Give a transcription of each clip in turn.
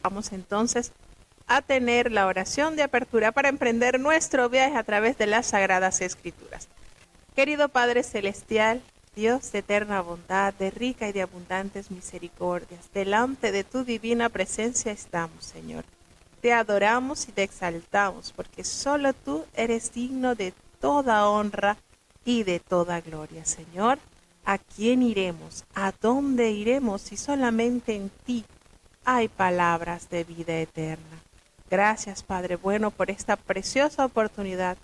Vamos entonces a tener la oración de apertura para emprender nuestro viaje a través de las Sagradas Escrituras. Querido Padre Celestial, Dios de eterna bondad, de rica y de abundantes misericordias, delante de tu divina presencia estamos, Señor. Te adoramos y te exaltamos, porque solo tú eres digno de toda honra y de toda gloria, Señor. ¿A quién iremos? ¿A dónde iremos si solamente en ti hay palabras de vida eterna? Gracias, Padre bueno, por esta preciosa oportunidad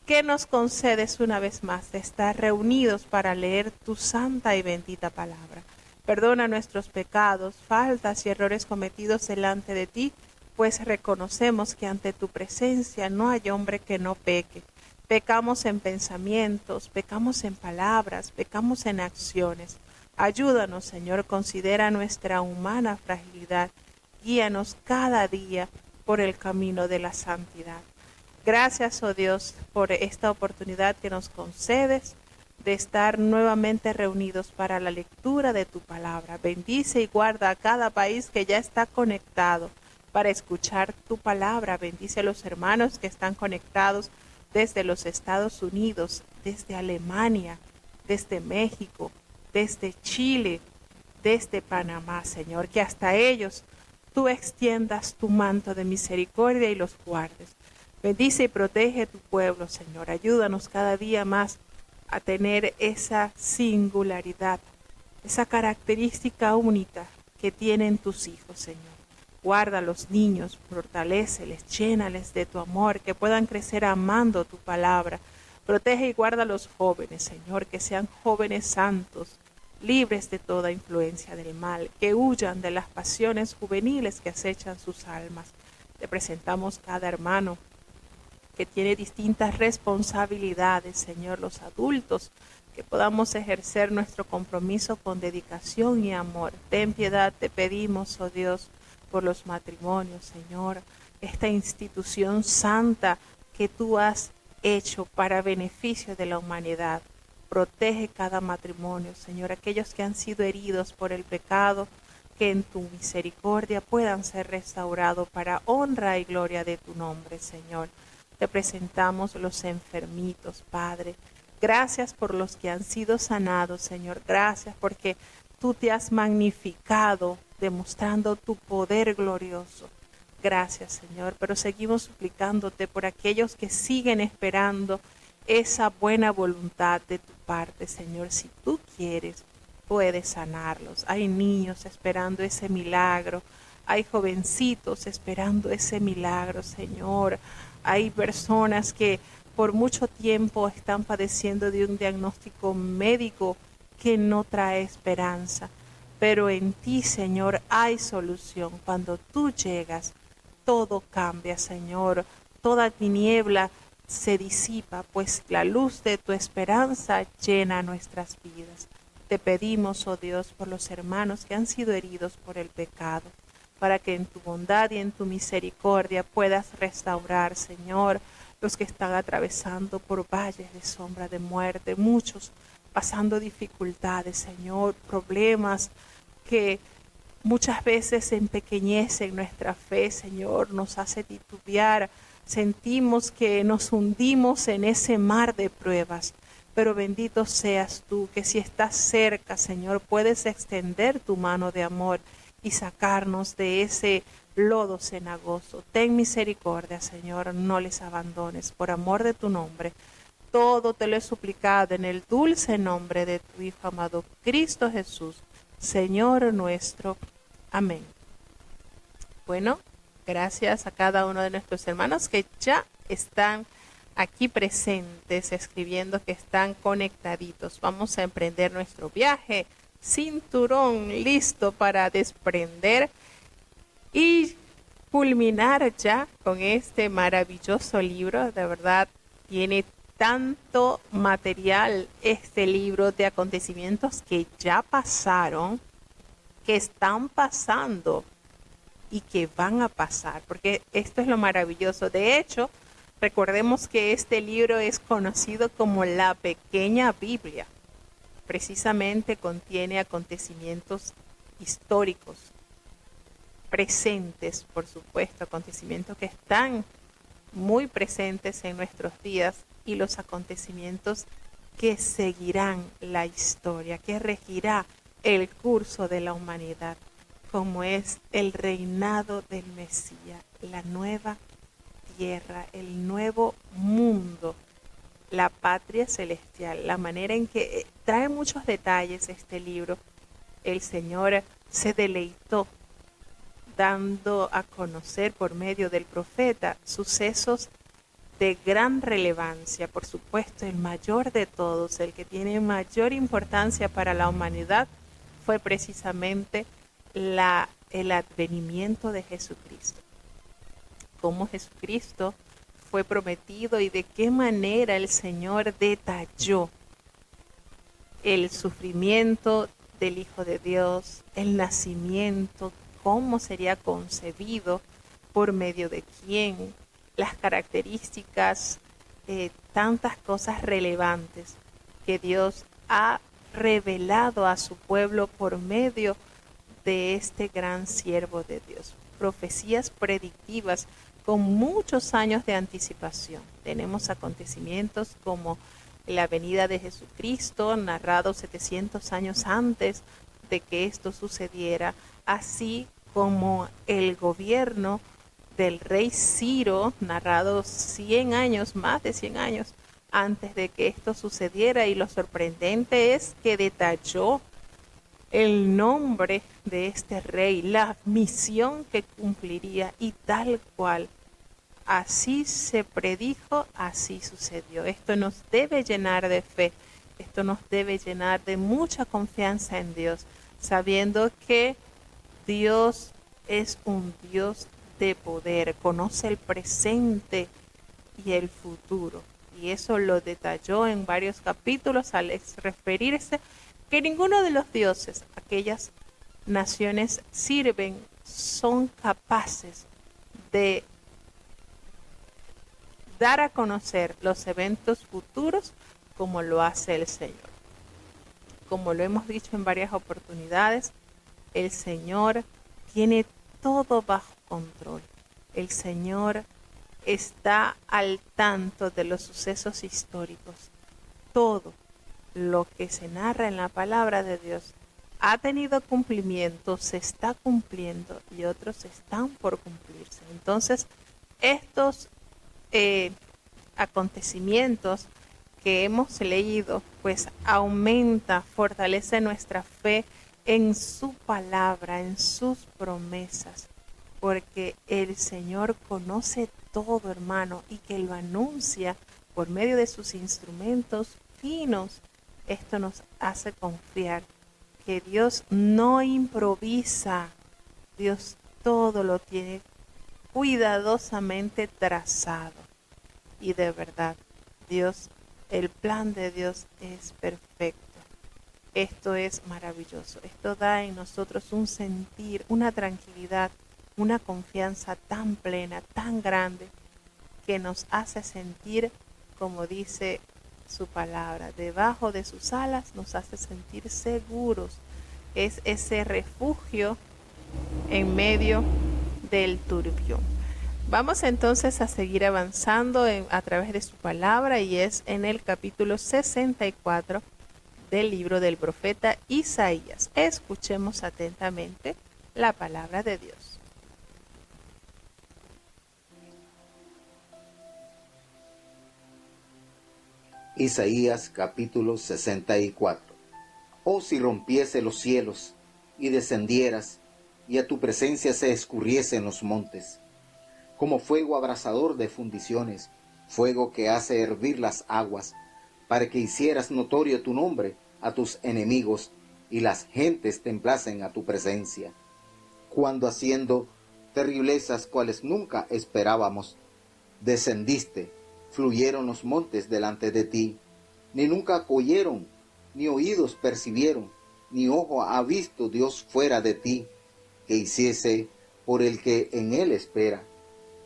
que nos concedes una vez más de estar reunidos para leer tu santa y bendita palabra. Perdona nuestros pecados, faltas y errores cometidos delante de ti, pues reconocemos que ante tu presencia no hay hombre que no peque. Pecamos en pensamientos, pecamos en palabras, pecamos en acciones. Ayúdanos, Señor, considera nuestra humana fragilidad. Guíanos cada día por el camino de la santidad. Gracias, oh Dios, por esta oportunidad que nos concedes de estar nuevamente reunidos para la lectura de tu palabra. Bendice y guarda a cada país que ya está conectado para escuchar tu palabra. Bendice a los hermanos que están conectados desde los Estados Unidos, desde Alemania, desde México, desde Chile, desde Panamá, Señor, que hasta ellos tú extiendas tu manto de misericordia y los guardes. Bendice y protege tu pueblo, Señor. Ayúdanos cada día más a tener esa singularidad, esa característica única que tienen tus hijos, Señor. Guarda a los niños, fortaléceles, llénales de tu amor, que puedan crecer amando tu palabra. Protege y guarda a los jóvenes, Señor, que sean jóvenes santos, libres de toda influencia del mal, que huyan de las pasiones juveniles que acechan sus almas. Te presentamos cada hermano que tiene distintas responsabilidades, Señor, los adultos, que podamos ejercer nuestro compromiso con dedicación y amor. Ten piedad, te pedimos, oh Dios, por los matrimonios, Señor, esta institución santa que tú has hecho para beneficio de la humanidad. Protege cada matrimonio, Señor, aquellos que han sido heridos por el pecado, que en tu misericordia puedan ser restaurados para honra y gloria de tu nombre, Señor. Te presentamos los enfermitos, Padre. Gracias por los que han sido sanados, Señor. Gracias porque tú te has magnificado demostrando tu poder glorioso. Gracias, Señor, pero seguimos suplicándote por aquellos que siguen esperando esa buena voluntad de tu parte, Señor. Si tú quieres, puedes sanarlos. Hay niños esperando ese milagro. Hay jovencitos esperando ese milagro, Señor. Hay personas que por mucho tiempo están padeciendo de un diagnóstico médico que no trae esperanza. Pero en ti, Señor, hay solución. Cuando tú llegas, todo cambia, Señor. Toda tiniebla se disipa, pues la luz de tu esperanza llena nuestras vidas. Te pedimos, oh Dios, por los hermanos que han sido heridos por el pecado, para que en tu bondad y en tu misericordia puedas restaurar, Señor, los que están atravesando por valles de sombra de muerte, muchos pasando dificultades, Señor, problemas que muchas veces empequeñecen nuestra fe, Señor, nos hace titubear, sentimos que nos hundimos en ese mar de pruebas. Pero bendito seas tú, que si estás cerca, Señor, puedes extender tu mano de amor y sacarnos de ese lodo cenagoso. Ten misericordia, Señor, no les abandones, por amor de tu nombre. Todo te lo he suplicado en el dulce nombre de tu Hijo amado, Cristo Jesús, Señor nuestro. Amén. Bueno, gracias a cada uno de nuestros hermanos que ya están aquí presentes, escribiendo que están conectaditos. Vamos a emprender nuestro viaje. Cinturón listo para desprender y culminar ya con este maravilloso libro. De verdad, tiene tanto material este libro de acontecimientos que ya pasaron, que están pasando y que van a pasar, porque esto es lo maravilloso. De hecho, recordemos que este libro es conocido como la Pequeña Biblia. Precisamente contiene acontecimientos históricos presentes, por supuesto, acontecimientos que están muy presentes en nuestros días y los acontecimientos que seguirán la historia, que regirá el curso de la humanidad, como es el reinado del Mesías, la nueva tierra, el nuevo mundo, la patria celestial, la manera en que trae muchos detalles este libro. El Señor se deleitó dando a conocer por medio del profeta sucesos de gran relevancia. Por supuesto, el mayor de todos, el que tiene mayor importancia para la humanidad, fue precisamente el advenimiento de Jesucristo. Cómo Jesucristo fue prometido y de qué manera el Señor detalló el sufrimiento del Hijo de Dios, el nacimiento, cómo sería concebido, por medio de quién, las características, tantas cosas relevantes que Dios ha revelado a su pueblo por medio de este gran siervo de Dios. Profecías predictivas con muchos años de anticipación. Tenemos acontecimientos como la venida de Jesucristo, narrado 700 años antes de que esto sucediera, así como el gobierno del rey Ciro, narrado 100 años, más de 100 años antes de que esto sucediera. Y lo sorprendente es que detalló el nombre de este rey, la misión que cumpliría, y tal cual así se predijo, así sucedió. Esto nos debe llenar de fe, esto nos debe llenar de mucha confianza en Dios, sabiendo que Dios es un Dios de poder, conoce el presente y el futuro. Y eso lo detalló en varios capítulos al referirse que ninguno de los dioses, aquellas naciones sirven, son capaces de dar a conocer los eventos futuros como lo hace el Señor. Como lo hemos dicho en varias oportunidades, el Señor tiene todo bajo control. El Señor está al tanto de los sucesos históricos. Todo lo que se narra en la palabra de Dios ha tenido cumplimiento, se está cumpliendo y otros están por cumplirse. Entonces, estos acontecimientos que hemos leído, pues aumenta, fortalece nuestra fe en su palabra, en sus promesas, porque el Señor conoce todo, hermano, y que lo anuncia por medio de sus instrumentos finos. Esto nos hace confiar que Dios no improvisa, Dios todo lo tiene cuidadosamente trazado. Y de verdad, Dios, el plan de Dios es perfecto. Esto es maravilloso. Esto da en nosotros un sentir, una tranquilidad, una confianza tan plena, tan grande, que nos hace sentir, como dice su palabra, debajo de sus alas nos hace sentir seguros. Es ese refugio en medio del turbión. Vamos entonces a seguir avanzando a través de su palabra, y es en el capítulo 64 del libro del profeta Isaías. Escuchemos atentamente la palabra de Dios. Isaías capítulo 64. Oh, si rompiese los cielos y descendieras, y a tu presencia se escurriesen los montes, como fuego abrasador de fundiciones, fuego que hace hervir las aguas, para que hicieras notorio tu nombre a tus enemigos, y las gentes temblasen a tu presencia. Cuando haciendo terriblezas cuales nunca esperábamos, descendiste, fluyeron los montes delante de ti, ni nunca oyeron, ni oídos percibieron, ni ojo ha visto Dios fuera de ti, que hiciese por el que en él espera.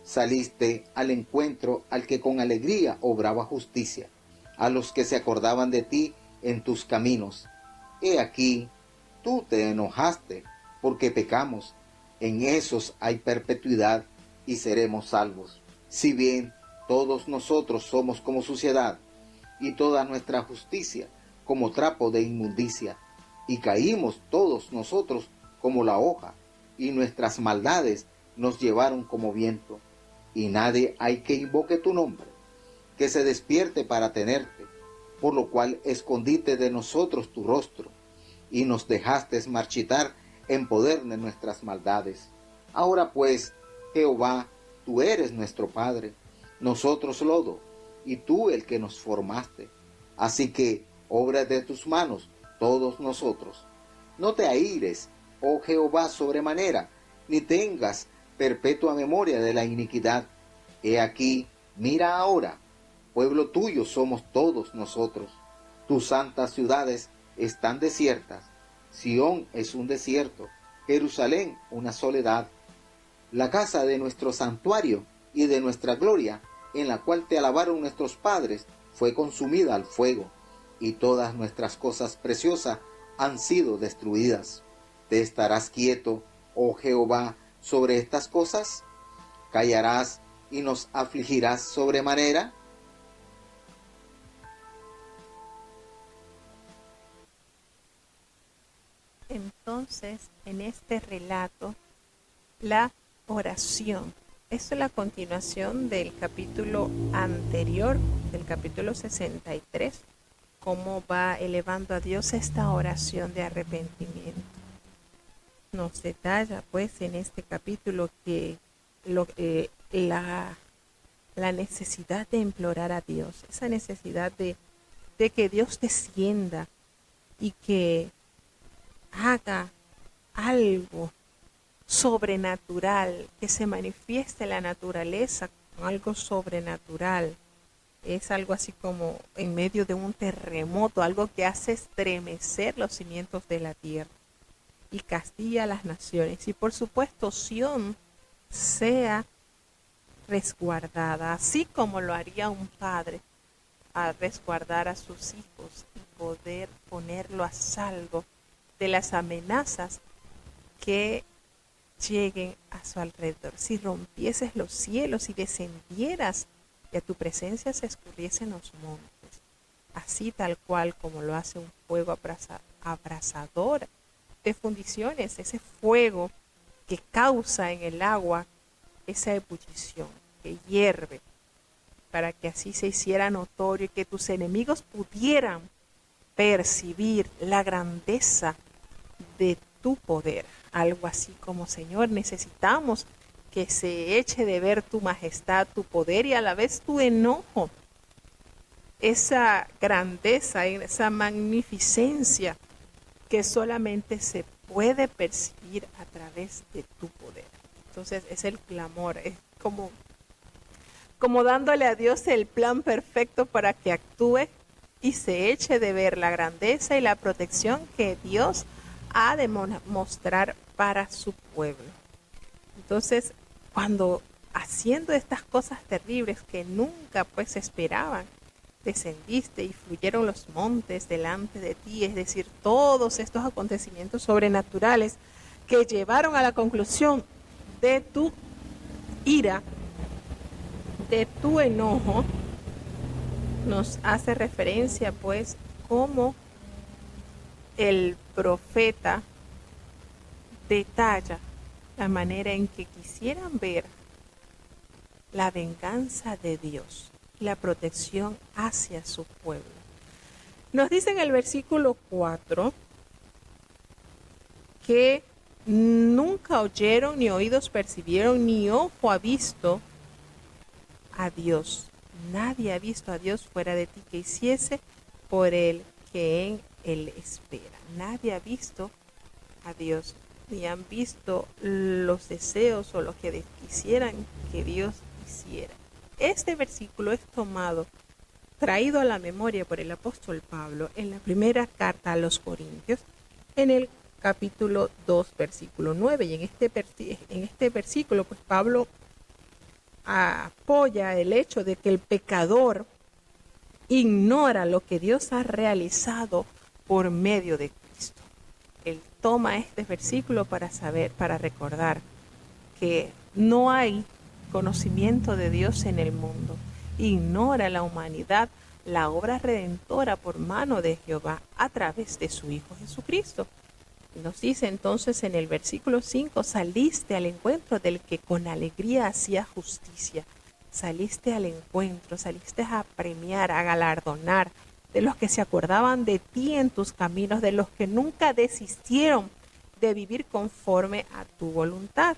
Saliste al encuentro al que con alegría obraba justicia, a los que se acordaban de ti en tus caminos. He aquí, tú te enojaste porque pecamos, En esos hay perpetuidad y seremos salvos. Si bien todos nosotros somos como suciedad, y toda nuestra justicia como trapo de inmundicia, y caímos todos nosotros como la hoja, y nuestras maldades nos llevaron como viento, y nadie hay que invoque tu nombre, que se despierte para tenerte, por lo cual escondiste de nosotros tu rostro, y nos dejaste marchitar en poder de nuestras maldades. Ahora pues, Jehová, tú eres nuestro Padre, nosotros lodo, y tú el que nos formaste. Así que, obra de tus manos, todos nosotros. No te aires, oh Jehová, sobremanera, ni tengas perpetua memoria de la iniquidad. He aquí, mira ahora, pueblo tuyo somos todos nosotros. Tus santas ciudades están desiertas. Sión es un desierto, Jerusalén una soledad. La casa de nuestro santuario y de nuestra gloria, en la cual te alabaron nuestros padres, fue consumida al fuego, y todas nuestras cosas preciosas han sido destruidas. ¿Te estarás quieto, oh Jehová, sobre estas cosas? ¿Callarás y nos afligirás sobremanera? Entonces, en este relato, la oración. Esto es la continuación del capítulo anterior, del capítulo 63, cómo va elevando a Dios esta oración de arrepentimiento. Nos detalla pues en este capítulo que la necesidad de implorar a Dios, esa necesidad de que Dios descienda y que haga algo sobrenatural, que se manifieste la naturaleza con algo sobrenatural. Es algo así como en medio de un terremoto, algo que hace estremecer los cimientos de la tierra y castiga a las naciones. Y por supuesto, Sión sea resguardada, así como lo haría un padre a resguardar a sus hijos y poder ponerlo a salvo de las amenazas que lleguen a su alrededor. Si rompieses los cielos y descendieras y a tu presencia se escurriesen los montes, así tal cual como lo hace un fuego abrasador de fundiciones, ese fuego que causa en el agua esa ebullición, que hierve, para que así se hiciera notorio y que tus enemigos pudieran percibir la grandeza de tu poder. Algo así como, Señor, necesitamos que se eche de ver tu majestad, tu poder y a la vez tu enojo, esa grandeza, esa magnificencia que solamente se puede percibir a través de tu poder. Entonces es el clamor, es como dándole a Dios el plan perfecto para que actúe y se eche de ver la grandeza y la protección que Dios ha de mostrar para su pueblo. Entonces, cuando haciendo estas cosas terribles que nunca pues esperaban, descendiste y fluyeron los montes delante de ti, es decir, todos estos acontecimientos sobrenaturales que llevaron a la conclusión de tu ira, de tu enojo, nos hace referencia pues como el profeta detalla la manera en que quisieran ver la venganza de Dios y la protección hacia su pueblo. Nos dice en el versículo 4 que nunca oyeron, ni oídos percibieron, ni ojo ha visto a Dios. Nadie ha visto a Dios fuera de ti que hiciese por el que en él espera. Nadie ha visto a Dios, ni han visto los deseos o lo que quisieran que Dios hiciera. Este versículo es traído a la memoria por el apóstol Pablo en la primera carta a los Corintios, en el capítulo 2, versículo 9. Y en este versículo, pues Pablo apoya el hecho de que el pecador ignora lo que Dios ha realizado por medio de Cristo. Él toma este versículo para recordar que no hay conocimiento de Dios en el mundo. Ignora la humanidad la obra redentora por mano de Jehová a través de su Hijo Jesucristo. Nos dice entonces en el versículo 5, saliste al encuentro del que con alegría hacía justicia. Saliste al encuentro, saliste a premiar, a galardonar de los que se acordaban de ti en tus caminos, de los que nunca desistieron de vivir conforme a tu voluntad.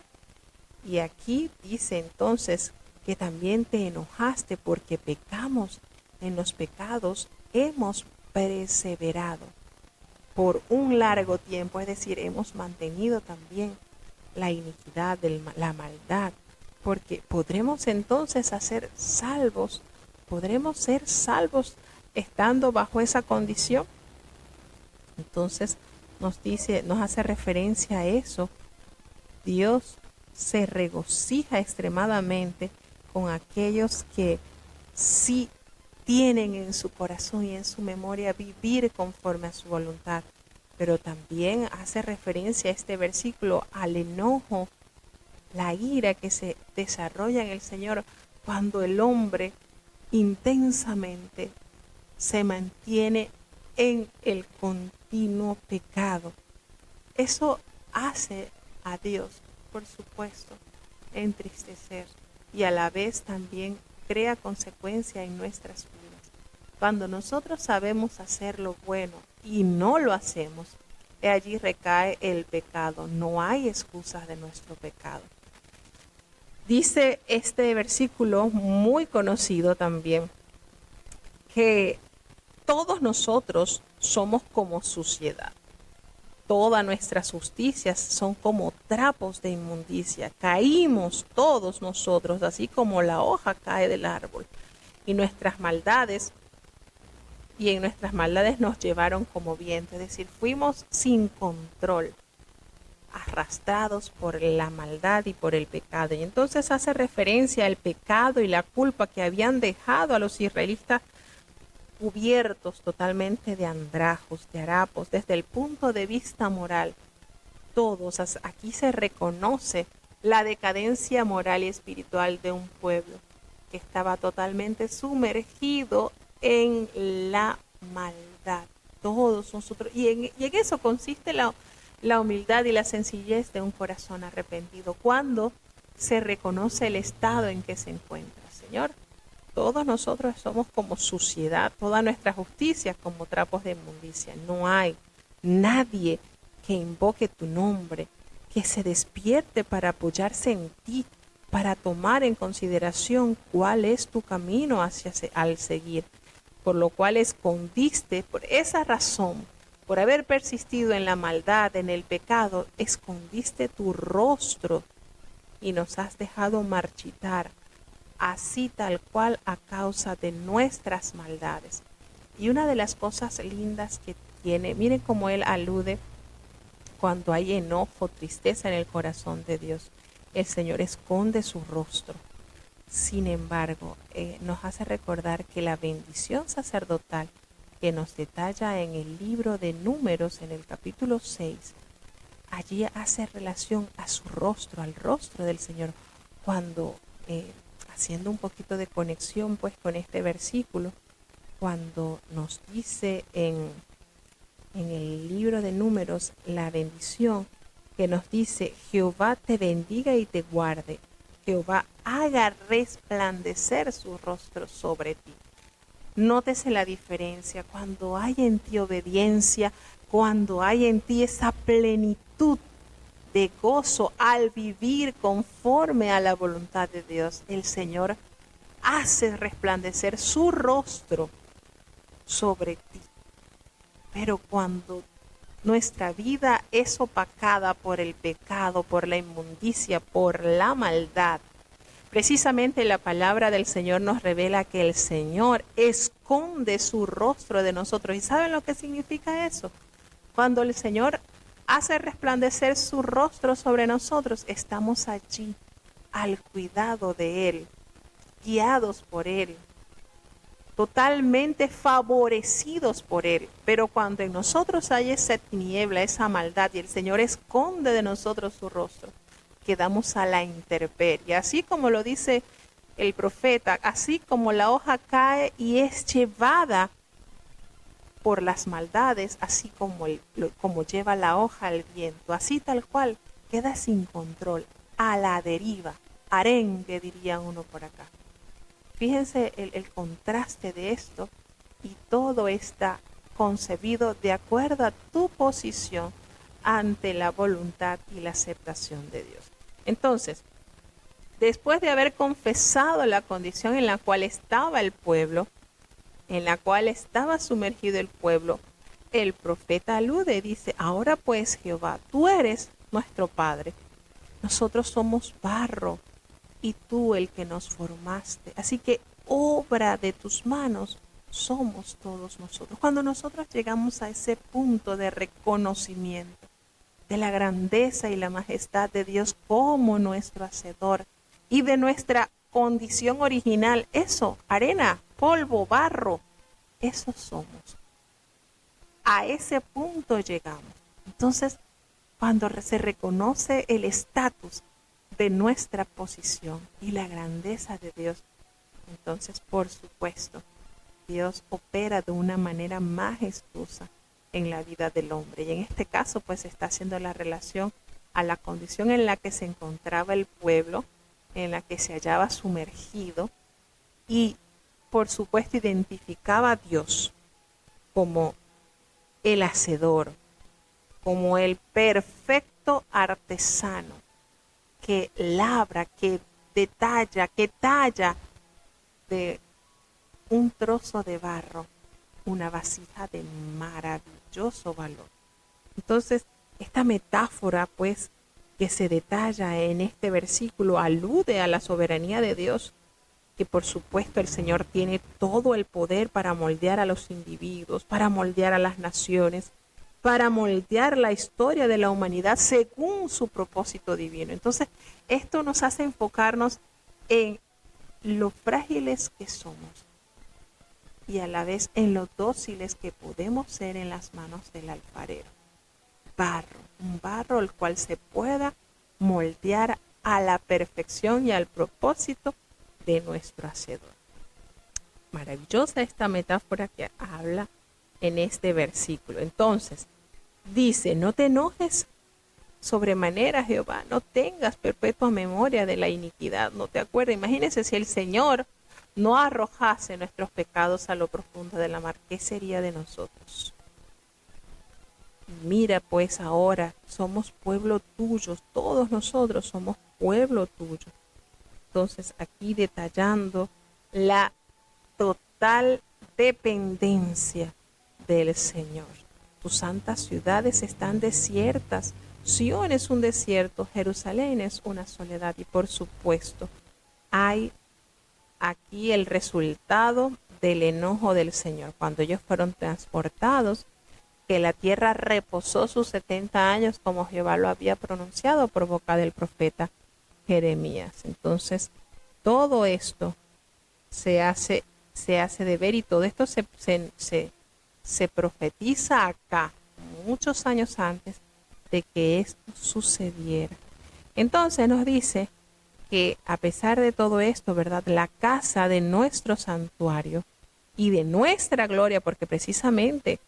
Y aquí dice entonces que también te enojaste porque pecamos. En los pecados hemos perseverado por un largo tiempo, es decir, hemos mantenido también la iniquidad, la maldad, porque podremos entonces ser salvos estando bajo esa condición. Entonces nos hace referencia a eso. Dios se regocija extremadamente con aquellos que sí tienen en su corazón y en su memoria vivir conforme a su voluntad. Pero también hace referencia a este versículo al enojo, la ira que se desarrolla en el Señor cuando el hombre intensamente se mantiene en el continuo pecado. Eso hace a Dios, por supuesto, entristecer y a la vez también crea consecuencia en nuestras vidas. Cuando nosotros sabemos hacer lo bueno y no lo hacemos, allí recae el pecado. No hay excusas de nuestro pecado. Dice este versículo muy conocido también que todos nosotros somos como suciedad. Todas nuestras justicias son como trapos de inmundicia. Caímos todos nosotros, así como la hoja cae del árbol. Y en nuestras maldades nos llevaron como viento. Es decir, fuimos sin control, arrastrados por la maldad y por el pecado. Y entonces hace referencia al pecado y la culpa que habían dejado a los israelitas cubiertos totalmente de andrajos, de harapos, desde el punto de vista moral. Todos, aquí se reconoce la decadencia moral y espiritual de un pueblo que estaba totalmente sumergido en la maldad. Todos nosotros, y en eso consiste la humildad y la sencillez de un corazón arrepentido, cuando se reconoce el estado en que se encuentra. Señor, todos nosotros somos como suciedad, toda nuestra justicia como trapos de inmundicia. No hay nadie que invoque tu nombre, que se despierte para apoyarse en ti, para tomar en consideración cuál es tu camino al seguir. Por lo cual escondiste, por esa razón, por haber persistido en la maldad, en el pecado, escondiste tu rostro y nos has dejado marchitar, así tal cual a causa de nuestras maldades. Y una de las cosas lindas que tiene, miren cómo él alude cuando hay enojo, tristeza en el corazón de Dios. El Señor esconde su rostro. Sin embargo, nos hace recordar que la bendición sacerdotal que nos detalla en el libro de Números, en el capítulo 6, allí hace relación a su rostro, al rostro del Señor, cuando haciendo un poquito de conexión pues con este versículo, cuando nos dice en el libro de Números la bendición que nos dice: Jehová te bendiga y te guarde, Jehová haga resplandecer su rostro sobre ti. Nótese la diferencia cuando hay en ti obediencia, cuando hay en ti esa plenitud de gozo al vivir conforme a la voluntad de Dios. El Señor hace resplandecer su rostro sobre ti. Pero cuando nuestra vida es opacada por el pecado, por la inmundicia, por la maldad, precisamente la palabra del Señor nos revela que el Señor esconde su rostro de nosotros. ¿Y saben lo que significa eso? Cuando el Señor hace resplandecer su rostro sobre nosotros, estamos allí al cuidado de Él, guiados por Él, totalmente favorecidos por Él. Pero cuando en nosotros hay esa tiniebla, esa maldad, y el Señor esconde de nosotros su rostro, quedamos a la intemperie. Así como lo dice el profeta, así como la hoja cae y es llevada por las maldades, así como lleva la hoja al viento, así tal cual, queda sin control, a la deriva, arenque diría uno por acá. Fíjense el contraste de esto, y todo está concebido de acuerdo a tu posición ante la voluntad y la aceptación de Dios. Entonces, después de haber confesado la condición en la cual estaba el pueblo, en la cual estaba sumergido el pueblo, el profeta alude y dice: ahora pues, Jehová, tú eres nuestro Padre, nosotros somos barro y tú el que nos formaste, así que obra de tus manos somos todos nosotros. Cuando nosotros llegamos a ese punto de reconocimiento de la grandeza y la majestad de Dios como nuestro hacedor y de nuestra condición original, eso, arena, polvo, barro, eso somos. A ese punto llegamos. Entonces, cuando se reconoce el estatus de nuestra posición y la grandeza de Dios, entonces, por supuesto, Dios opera de una manera majestuosa en la vida del hombre. Y en este caso, pues, está haciendo la relación a la condición en la que se encontraba el pueblo, en la que se hallaba sumergido, y por supuesto identificaba a Dios como el hacedor, como el perfecto artesano que labra, que detalla, que talla de un trozo de barro una vasija de maravilloso valor. Entonces, esta metáfora, pues, que se detalla en este versículo, alude a la soberanía de Dios, que por supuesto el Señor tiene todo el poder para moldear a los individuos, para moldear a las naciones, para moldear la historia de la humanidad según su propósito divino. Entonces, esto nos hace enfocarnos en lo frágiles que somos y a la vez en lo dóciles que podemos ser en las manos del alfarero. Barro, un barro el cual se pueda moldear a la perfección y al propósito de nuestro hacedor. Maravillosa esta metáfora que habla en este versículo. Entonces, dice: no te enojes sobremanera, Jehová, no tengas perpetua memoria de la iniquidad, no te acuerdes. Imagínense si el Señor no arrojase nuestros pecados a lo profundo de la mar, ¿qué sería de nosotros? Mira pues ahora, somos pueblo tuyo, todos nosotros somos pueblo tuyo. Entonces aquí detallando la total dependencia del Señor. Tus santas ciudades están desiertas, Sión es un desierto, Jerusalén es una soledad, y por supuesto hay aquí el resultado del enojo del Señor. Cuando ellos fueron transportados, que la tierra reposó sus 70 años como Jehová lo había pronunciado por boca del profeta Jeremías. Entonces, todo esto se hace de ver, y todo esto se profetiza acá, muchos años antes de que esto sucediera. Entonces nos dice que a pesar de todo esto, ¿verdad?, la casa de nuestro santuario y de nuestra gloria, porque precisamente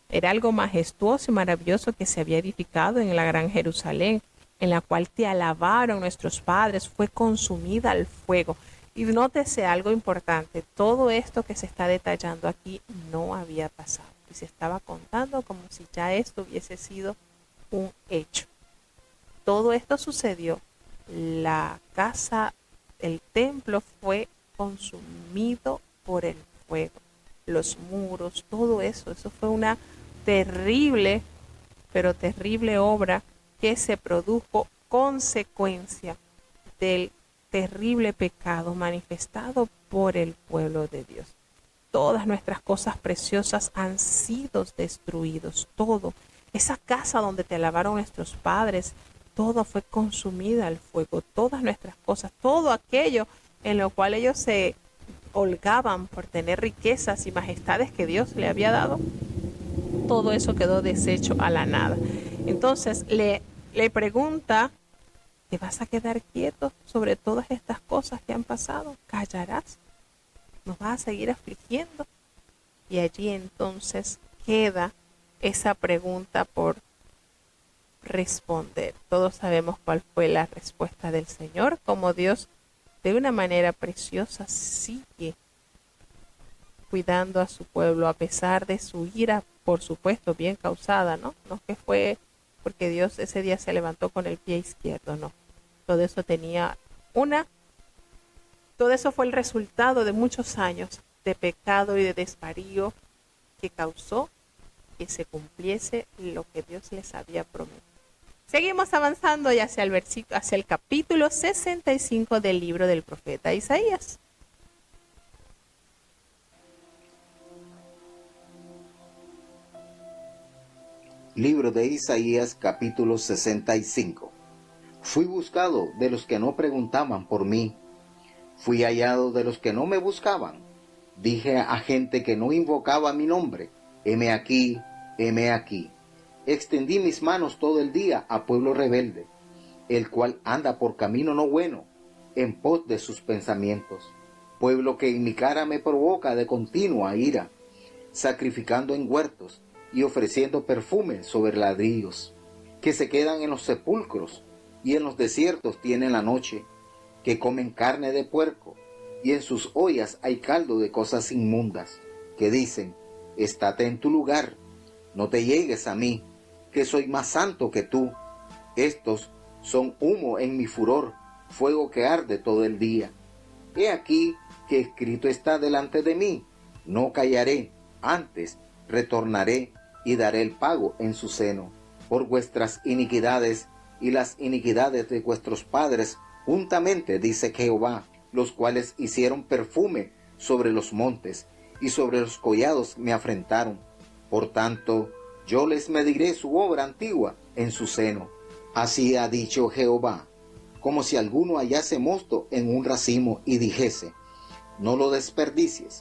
era algo majestuoso y maravilloso que se había edificado en la gran Jerusalén, en la cual te alabaron nuestros padres, fue consumida al fuego. Y nótese algo importante, todo esto que se está detallando aquí no había pasado, y se estaba contando como si ya esto hubiese sido un hecho. Todo esto sucedió, la casa, el templo fue consumido por el fuego, los muros, todo eso fue una terrible, pero terrible obra que se produjo consecuencia del terrible pecado manifestado por el pueblo de Dios. Todas nuestras cosas preciosas han sido destruidos, todo. Esa casa donde te alabaron nuestros padres, todo fue consumida al fuego, todas nuestras cosas, todo aquello en lo cual ellos se holgaban por tener riquezas y majestades que Dios le había dado, todo eso quedó deshecho a la nada. Entonces le pregunta, ¿te vas a quedar quieto sobre todas estas cosas que han pasado? ¿Callarás? ¿Nos vas a seguir afligiendo? Y allí entonces queda esa pregunta por responder. Todos sabemos cuál fue la respuesta del Señor, como Dios de una manera preciosa sigue cuidando a su pueblo a pesar de su ira, por supuesto, bien causada, ¿no? No que fue porque Dios ese día se levantó con el pie izquierdo, no. Todo eso todo eso fue el resultado de muchos años de pecado y de desvarío que causó que se cumpliese lo que Dios les había prometido. Seguimos avanzando ya hacia el capítulo 65 del libro del profeta Isaías. Libro de Isaías, capítulo 65. Fui buscado de los que no preguntaban por mí. Fui hallado de los que no me buscaban. Dije a gente que no invocaba mi nombre, heme aquí, heme aquí. Extendí mis manos todo el día a pueblo rebelde, el cual anda por camino no bueno, en pos de sus pensamientos. Pueblo que en mi cara me provoca de continua ira, sacrificando en huertos y ofreciendo perfume sobre ladrillos, que se quedan en los sepulcros y en los desiertos tienen la noche, que comen carne de puerco, y en sus ollas hay caldo de cosas inmundas, que dicen, estate en tu lugar, no te llegues a mí, que soy más santo que tú. Estos son humo en mi furor, fuego que arde todo el día. He aquí que escrito está delante de mí, no callaré, antes retornaré y daré el pago en su seno. Por vuestras iniquidades y las iniquidades de vuestros padres, juntamente, dice Jehová, los cuales hicieron perfume sobre los montes, y sobre los collados me afrentaron. Por tanto, yo les mediré su obra antigua en su seno. Así ha dicho Jehová, como si alguno hallase mosto en un racimo y dijese, no lo desperdicies,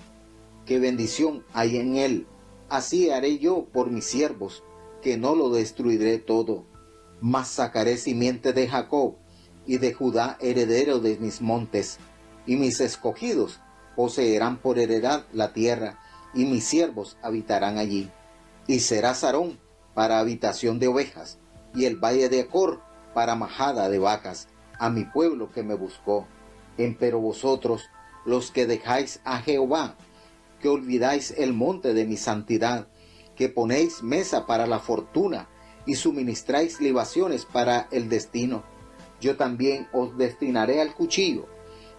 qué bendición hay en él. Así haré yo por mis siervos, que no lo destruiré todo, mas sacaré simiente de Jacob, y de Judá heredero de mis montes, y mis escogidos poseerán por heredad la tierra, y mis siervos habitarán allí. Y será Sarón para habitación de ovejas, y el valle de Acor para majada de vacas, a mi pueblo que me buscó. Empero vosotros, los que dejáis a Jehová, que olvidáis el monte de mi santidad, que ponéis mesa para la fortuna, y suministráis libaciones para el destino, yo también os destinaré al cuchillo,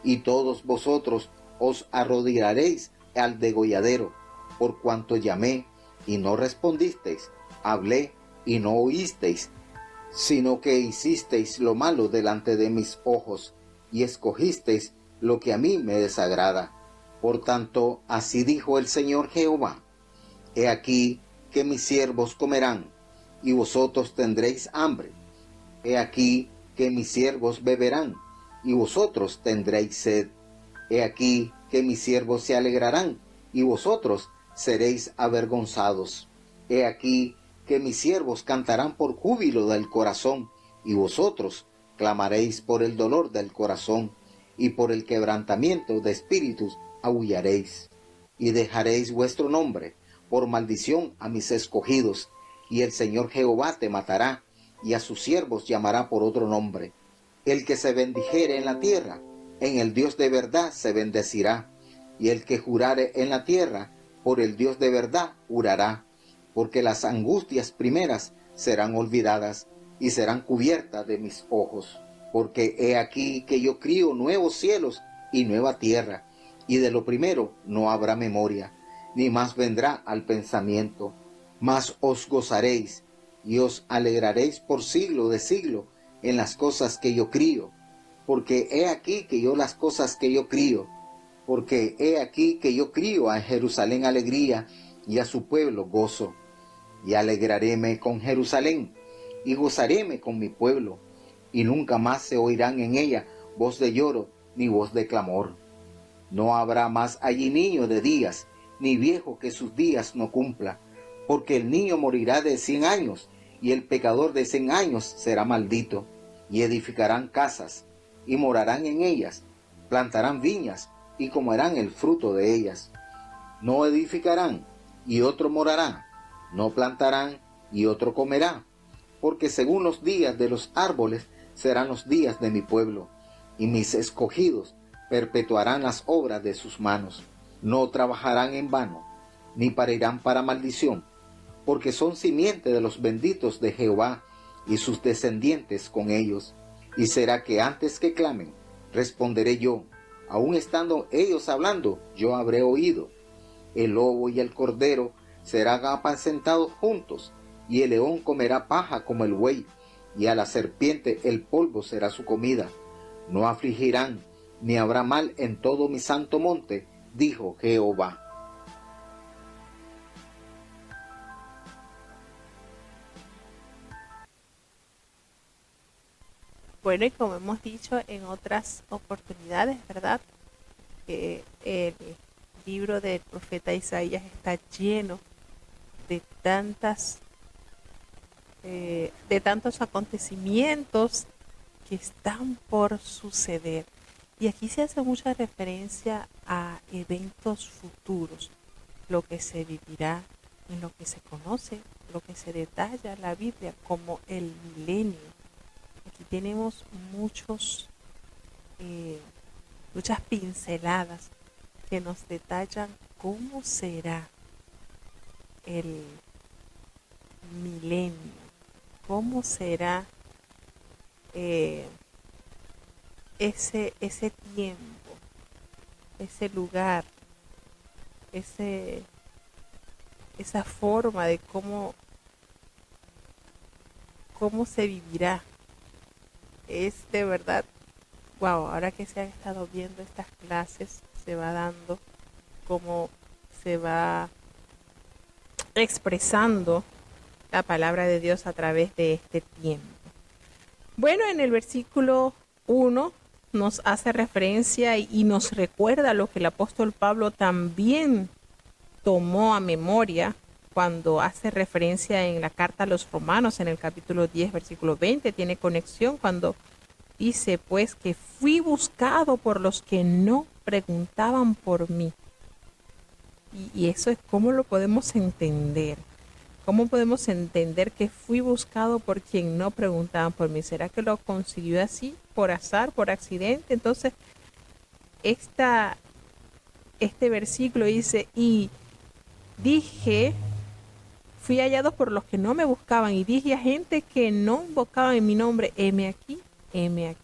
y todos vosotros os arrodillaréis al degolladero, por cuanto llamé, y no respondisteis, hablé, y no oísteis, sino que hicisteis lo malo delante de mis ojos, y escogisteis lo que a mí me desagrada. Por tanto, así dijo el Señor Jehová, he aquí que mis siervos comerán, y vosotros tendréis hambre. He aquí que mis siervos beberán, y vosotros tendréis sed. He aquí que mis siervos se alegrarán, y vosotros seréis avergonzados. He aquí que mis siervos cantarán por júbilo del corazón, y vosotros clamaréis por el dolor del corazón, y por el quebrantamiento de espíritus aullaréis. Y dejaréis vuestro nombre por maldición a mis escogidos, y el Señor Jehová te matará, y a sus siervos llamará por otro nombre. El que se bendijere en la tierra, en el Dios de verdad se bendecirá, y el que jurare en la tierra, por el Dios de verdad jurará, porque las angustias primeras serán olvidadas, y serán cubiertas de mis ojos. Porque he aquí que yo crío nuevos cielos y nueva tierra, y de lo primero no habrá memoria, ni más vendrá al pensamiento. Mas os gozaréis, y os alegraréis por siglo de siglo en las cosas que yo crío, porque he aquí que yo las cosas que yo crío, porque he aquí que yo crío a Jerusalén alegría, y a su pueblo gozo. Y alegraréme con Jerusalén, y gozaréme con mi pueblo, y nunca más se oirán en ella voz de lloro, ni voz de clamor. No habrá más allí niño de días, ni viejo que sus días no cumpla, porque el niño morirá de 100 años, y el pecador de 100 años será maldito. Y edificarán casas, y morarán en ellas, plantarán viñas, y comerán el fruto de ellas. No edificarán, y otro morará, no plantarán, y otro comerá, porque según los días de los árboles serán los días de mi pueblo, y mis escogidos perpetuarán las obras de sus manos. No trabajarán en vano, ni parirán para maldición, porque son simiente de los benditos de Jehová, y sus descendientes con ellos. Y será que antes que clamen, responderé yo, aun estando ellos hablando, yo habré oído. El lobo y el cordero serán apacentados juntos, y el león comerá paja como el buey, y a la serpiente el polvo será su comida. No afligirán, ni habrá mal en todo mi santo monte, dijo Jehová. Bueno, y como hemos dicho en otras oportunidades, ¿verdad? El libro del profeta Isaías está lleno de tantos acontecimientos que están por suceder. Y aquí se hace mucha referencia a eventos futuros, lo que se vivirá en lo que se conoce, lo que se detalla en la Biblia como el milenio. Aquí tenemos muchas pinceladas que nos detallan cómo será el milenio, cómo será ese tiempo, ese lugar, esa forma de cómo se vivirá. Es de verdad, wow, ahora que se han estado viendo estas clases, se va dando cómo se va expresando la palabra de Dios a través de este tiempo. Bueno, en el versículo 1 nos hace referencia y nos recuerda lo que el apóstol Pablo también tomó a memoria cuando hace referencia en la carta a los Romanos, en el capítulo 10, versículo 20, tiene conexión cuando dice, pues, que fui buscado por los que no preguntaban por mí. Y eso es cómo lo podemos entender. ¿Cómo podemos entender que fui buscado por quien no preguntaban por mí? ¿Será que lo consiguió así, por azar, por accidente? Entonces, este versículo dice, y dije, fui hallado por los que no me buscaban, y dije a gente que no invocaban en mi nombre, heme aquí, heme aquí.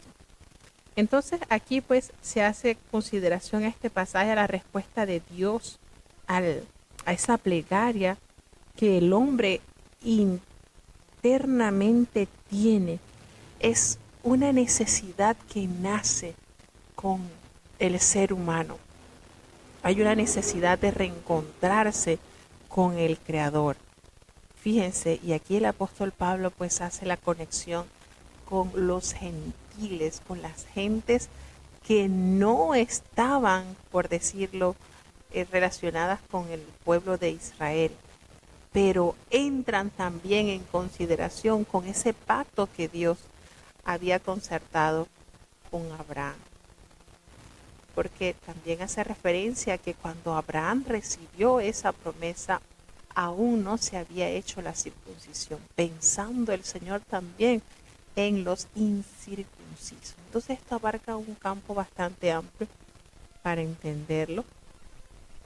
Entonces aquí pues se hace consideración a este pasaje, a la respuesta de Dios a esa plegaria que el hombre internamente tiene. Es una necesidad que nace con el ser humano. Hay una necesidad de reencontrarse con el Creador. Fíjense, y aquí el apóstol Pablo pues hace la conexión con los gentiles, con las gentes que no estaban, por decirlo, relacionadas con el pueblo de Israel, pero entran también en consideración con ese pacto que Dios había concertado con Abraham. Porque también hace referencia a que cuando Abraham recibió esa promesa, aún no se había hecho la circuncisión, pensando el Señor también en los incircuncisos. Entonces esto abarca un campo bastante amplio para entenderlo.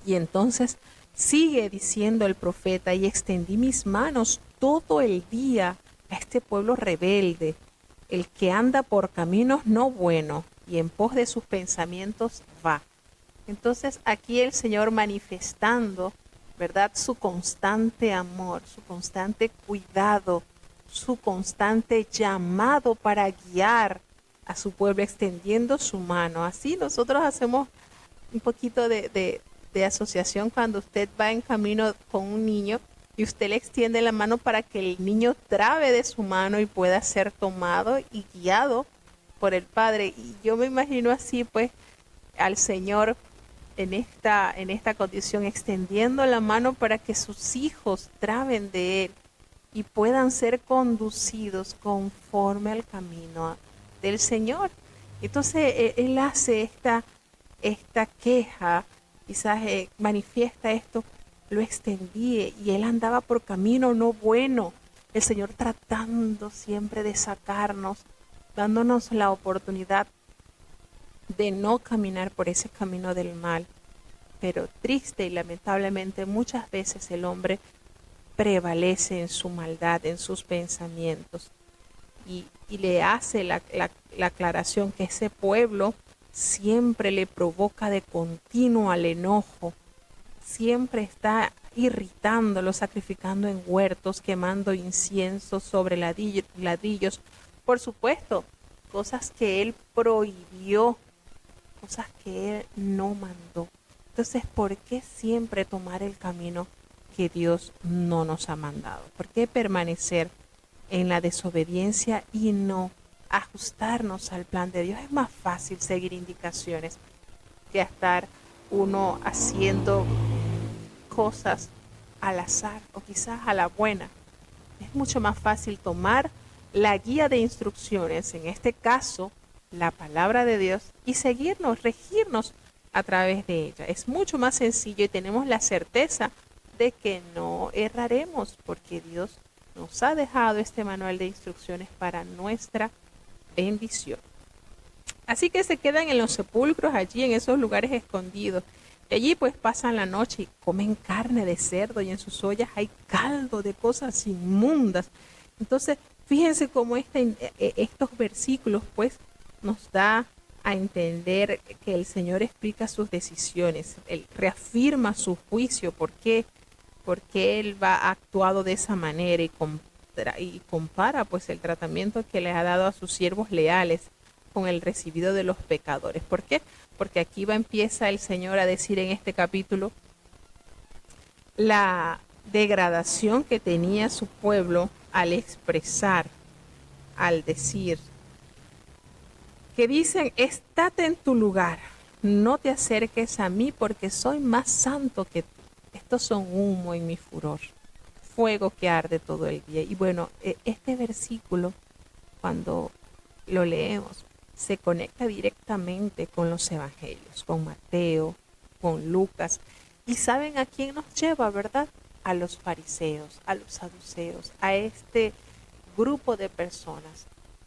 Y entonces sigue diciendo el profeta, y extendí mis manos todo el día a este pueblo rebelde, el que anda por caminos no buenos y en pos de sus pensamientos va. Entonces aquí el Señor manifestando, ¿verdad?, su constante amor, su constante cuidado, su constante llamado para guiar a su pueblo, extendiendo su mano. Así nosotros hacemos un poquito de asociación cuando usted va en camino con un niño y usted le extiende la mano para que el niño trabe de su mano y pueda ser tomado y guiado por el Padre. Y yo me imagino así pues al Señor en esta condición, extendiendo la mano para que sus hijos traben de él y puedan ser conducidos conforme al camino del Señor. Entonces él hace esta queja, quizás manifiesta esto, lo extendí y él andaba por camino no bueno. El Señor tratando siempre de sacarnos, dándonos la oportunidad de no caminar por ese camino del mal. Pero triste y lamentablemente muchas veces el hombre prevalece en su maldad, en sus pensamientos. Y le hace la aclaración que ese pueblo siempre le provoca de continuo al enojo, siempre está irritándolo, sacrificando en huertos, quemando incienso sobre ladrillos. Por supuesto, cosas que él prohibió, cosas que él no mandó. Entonces, ¿por qué siempre tomar el camino que Dios no nos ha mandado? ¿Por qué permanecer en la desobediencia y no ajustarnos al plan de Dios? Es más fácil seguir indicaciones que estar uno haciendo cosas al azar o quizás a la buena. Es mucho más fácil tomar la guía de instrucciones, en este caso la palabra de Dios, y seguirnos, regirnos a través de ella. Es mucho más sencillo y tenemos la certeza de que no erraremos porque Dios nos ha dejado este manual de instrucciones para nuestra bendición. Así que se quedan en los sepulcros, allí en esos lugares escondidos. Y allí pues pasan la noche y comen carne de cerdo y en sus ollas hay caldo de cosas inmundas. Entonces, fíjense cómo estos versículos pues nos da a entender que el Señor explica sus decisiones. Él reafirma su juicio, porque Él ha actuado de esa manera y compara pues el tratamiento que le ha dado a sus siervos leales con el recibido de los pecadores. ¿Por qué? Porque aquí empieza el Señor a decir en este capítulo la degradación que tenía su pueblo al expresar, al decir, que dicen, estate en tu lugar, no te acerques a mí porque soy más santo que tú. Estos son humo en mi furor, fuego que arde todo el día. Y bueno, este versículo, cuando lo leemos, se conecta directamente con los evangelios, con Mateo, con Lucas. ¿Y saben a quién nos lleva, verdad? A los fariseos, a los saduceos, a este grupo de personas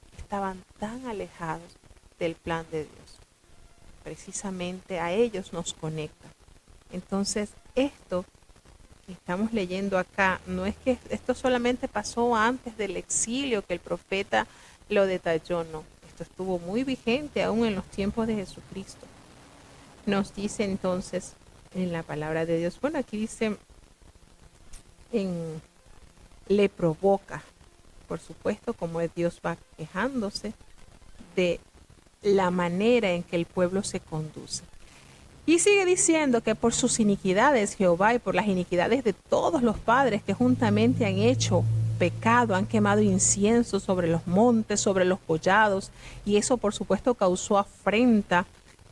que estaban tan alejados del plan de Dios. Precisamente a ellos nos conecta. Entonces, esto que estamos leyendo acá, no es que esto solamente pasó antes del exilio, que el profeta lo detalló, no. Esto estuvo muy vigente aún en los tiempos de Jesucristo. Nos dice entonces en la palabra de Dios, bueno, aquí dice, le provoca, por supuesto, como Dios va quejándose de la manera en que el pueblo se conduce. Y sigue diciendo que por sus iniquidades, Jehová, y por las iniquidades de todos los padres que juntamente han hecho pecado, han quemado incienso sobre los montes, sobre los collados, y eso por supuesto causó afrenta.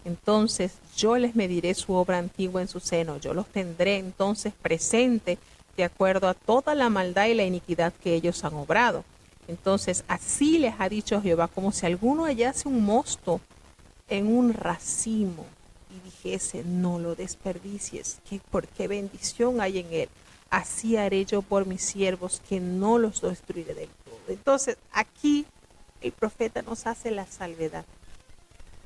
Entonces yo les mediré su obra antigua en su seno, yo los tendré entonces presente de acuerdo a toda la maldad y la iniquidad que ellos han obrado. Entonces así les ha dicho Jehová, como si alguno hallase un mosto en un racimo y dijese, no lo desperdicies, porque bendición hay en él. Así haré yo por mis siervos, que no los destruiré del todo. Entonces aquí el profeta nos hace la salvedad,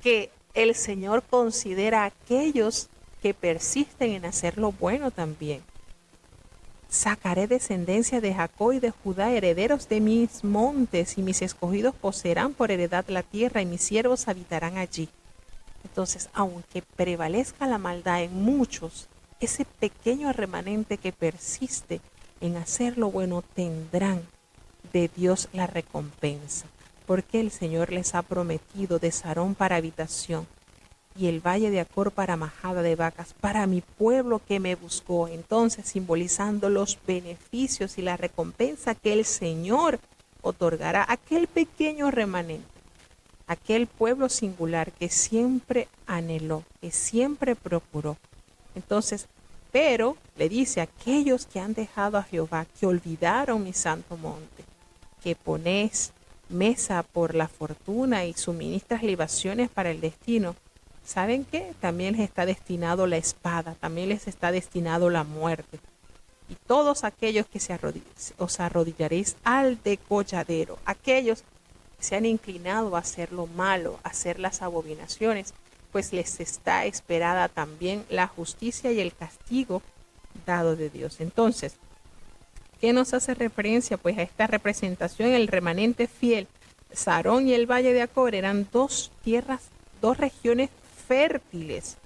que el Señor considera a aquellos que persisten en hacer lo bueno también. Sacaré descendencia de Jacob y de Judá, herederos de mis montes, y mis escogidos poseerán por heredad la tierra, y mis siervos habitarán allí. Entonces, aunque prevalezca la maldad en muchos, ese pequeño remanente que persiste en hacer lo bueno tendrán de Dios la recompensa, porque el Señor les ha prometido de Sarón para habitación y el valle de Acor para majada de vacas, para mi pueblo que me buscó. Entonces, simbolizando los beneficios y la recompensa que el Señor otorgará a aquel pequeño remanente, aquel pueblo singular que siempre anheló, que siempre procuró. Entonces, pero le dice, aquellos que han dejado a Jehová, que olvidaron mi santo monte, que ponéis mesa por la fortuna y suministras libaciones para el destino, ¿saben qué? También les está destinado la espada, también les está destinado la muerte. Y todos aquellos que os arrodillaréis al degolladero, aquellos que se han inclinado a hacer lo malo, a hacer las abominaciones, pues les está esperada también la justicia y el castigo dado de Dios. Entonces, ¿qué nos hace referencia? Pues a esta representación, el remanente fiel. Sarón y el valle de Acor eran dos tierras, dos regiones fértiles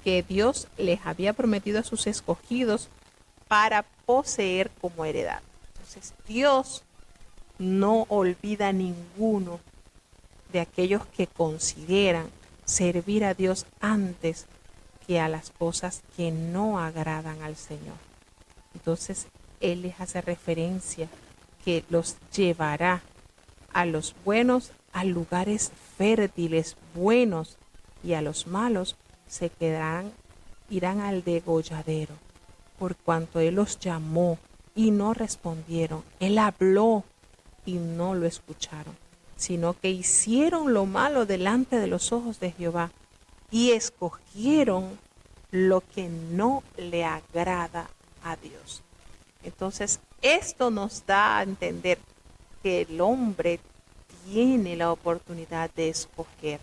que Dios les había prometido a sus escogidos para poseer como heredad. Entonces, Dios no olvida a ninguno de aquellos que consideran servir a Dios antes que a las cosas que no agradan al Señor. Entonces, Él les hace referencia que los llevará a los buenos a lugares fértiles, buenos, y a los malos se quedarán, irán al degolladero, por cuanto Él los llamó y no respondieron. Él habló y no lo escucharon, sino que hicieron lo malo delante de los ojos de Jehová y escogieron lo que no le agrada a Dios. Entonces, esto nos da a entender que el hombre tiene la oportunidad de escoger,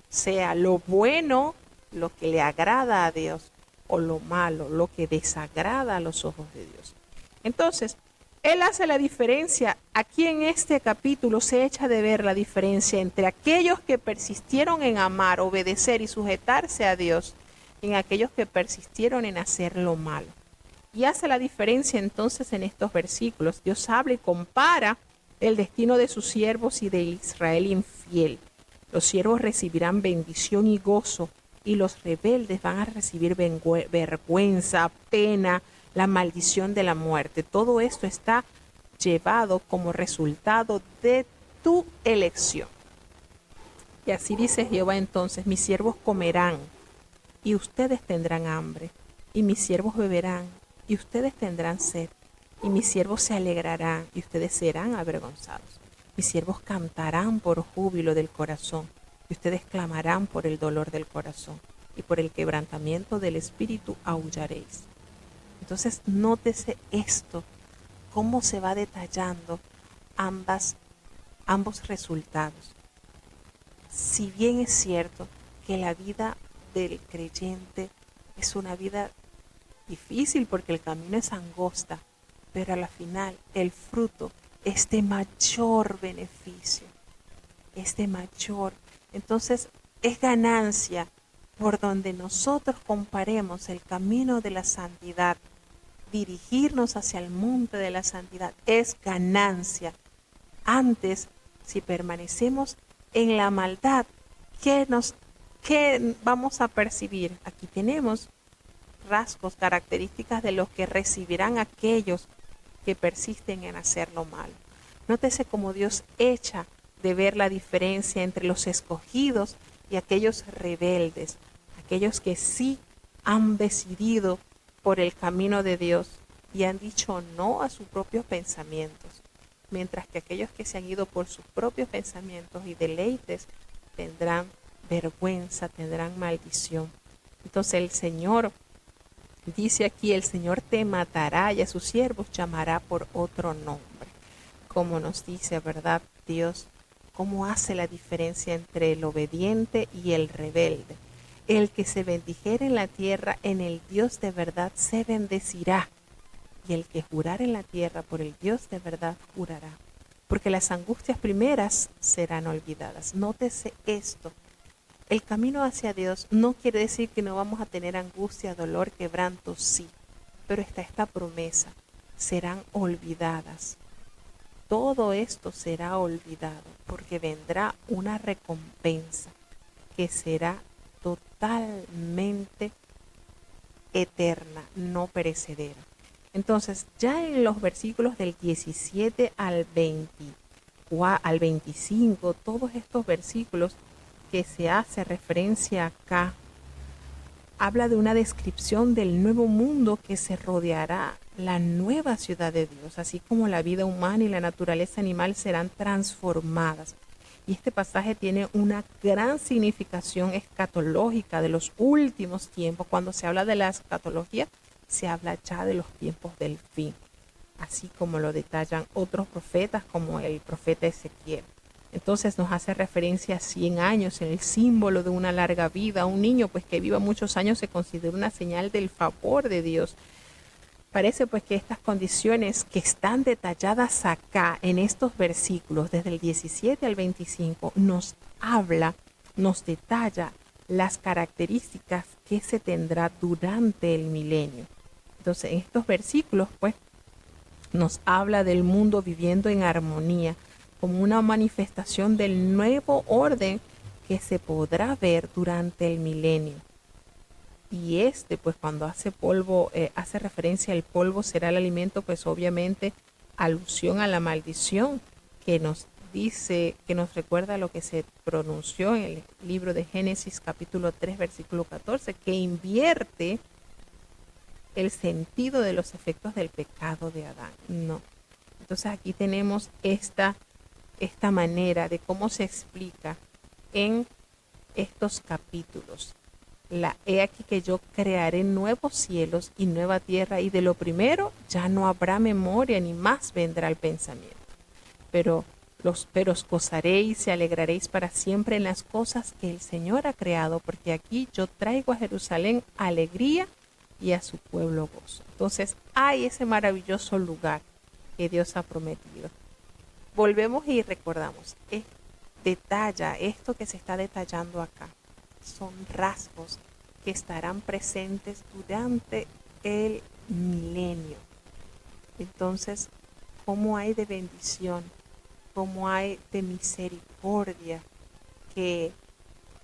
sea lo bueno, lo que le agrada a Dios, o lo malo, lo que desagrada a los ojos de Dios. Entonces, Él hace la diferencia. Aquí en este capítulo se echa de ver la diferencia entre aquellos que persistieron en amar, obedecer y sujetarse a Dios, y en aquellos que persistieron en hacer lo malo. Y hace la diferencia entonces en estos versículos. Dios habla y compara el destino de sus siervos y de Israel infiel. Los siervos recibirán bendición y gozo, y los rebeldes van a recibir vergüenza, pena, la maldición de la muerte. Todo esto está llevado como resultado de tu elección. Y así dice Jehová entonces, mis siervos comerán, y ustedes tendrán hambre, y mis siervos beberán, y ustedes tendrán sed, y mis siervos se alegrarán, y ustedes serán avergonzados. Mis siervos cantarán por júbilo del corazón, y ustedes clamarán por el dolor del corazón, y por el quebrantamiento del espíritu aullaréis. Entonces, nótese esto, cómo se va detallando ambos resultados. Si bien es cierto que la vida del creyente es una vida difícil porque el camino es angosta, pero a la final el fruto es de mayor beneficio, es de mayor. Entonces es ganancia por donde nosotros comparemos el camino de la santidad, dirigirnos hacia el monte de la santidad, es ganancia. Antes, si permanecemos en la maldad, ¿qué vamos a percibir? Aquí tenemos rasgos, características de los que recibirán aquellos que persisten en hacer lo malo. Nótese cómo Dios echa de ver la diferencia entre los escogidos y aquellos rebeldes, aquellos que sí han decidido por el camino de Dios y han dicho no a sus propios pensamientos, mientras que aquellos que se han ido por sus propios pensamientos y deleites tendrán vergüenza, tendrán maldición. Entonces el Señor dice aquí, el Señor te matará y a sus siervos llamará por otro nombre. Como nos dice, ¿verdad? Dios, cómo hace la diferencia entre el obediente y el rebelde. El que se bendijere en la tierra, en el Dios de verdad se bendecirá. Y el que jurar en la tierra, por el Dios de verdad jurará. Porque las angustias primeras serán olvidadas. Nótese esto. El camino hacia Dios no quiere decir que no vamos a tener angustia, dolor, quebranto, sí. Pero está esta promesa. Serán olvidadas. Todo esto será olvidado porque vendrá una recompensa que será totalmente eterna, no perecedera. Entonces, ya en los versículos del 17 al al 25, todos estos versículos que se hace referencia acá, habla de una descripción del nuevo mundo que se rodeará la nueva ciudad de Dios, así como la vida humana y la naturaleza animal serán transformadas. Y este pasaje tiene una gran significación escatológica de los últimos tiempos. Cuando se habla de la escatología, se habla ya de los tiempos del fin, así como lo detallan otros profetas como el profeta Ezequiel. Entonces nos hace referencia a 100 años, en el símbolo de una larga vida. Un niño pues que viva muchos años se considera una señal del favor de Dios. Parece pues que estas condiciones que están detalladas acá en estos versículos, desde el 17 al 25, nos detalla las características que se tendrá durante el milenio. Entonces en estos versículos pues nos habla del mundo viviendo en armonía, como una manifestación del nuevo orden que se podrá ver durante el milenio. Y pues cuando hace polvo, hace referencia al polvo será el alimento, pues obviamente alusión a la maldición que nos dice, que nos recuerda lo que se pronunció en el libro de Génesis capítulo 3 versículo 14, que invierte el sentido de los efectos del pecado de Adán. No. Entonces aquí tenemos esta manera de cómo se explica en estos capítulos. He aquí que yo crearé nuevos cielos y nueva tierra, y de lo primero ya no habrá memoria, ni más vendrá el pensamiento. Pero os gozaréis y alegraréis para siempre en las cosas que el Señor ha creado, porque aquí yo traigo a Jerusalén alegría y a su pueblo gozo. Entonces hay ese maravilloso lugar que Dios ha prometido. Volvemos y recordamos, detalla esto que se está detallando acá. Son rasgos que estarán presentes durante el milenio. Entonces, ¿cómo hay de bendición? ¿Cómo hay de misericordia que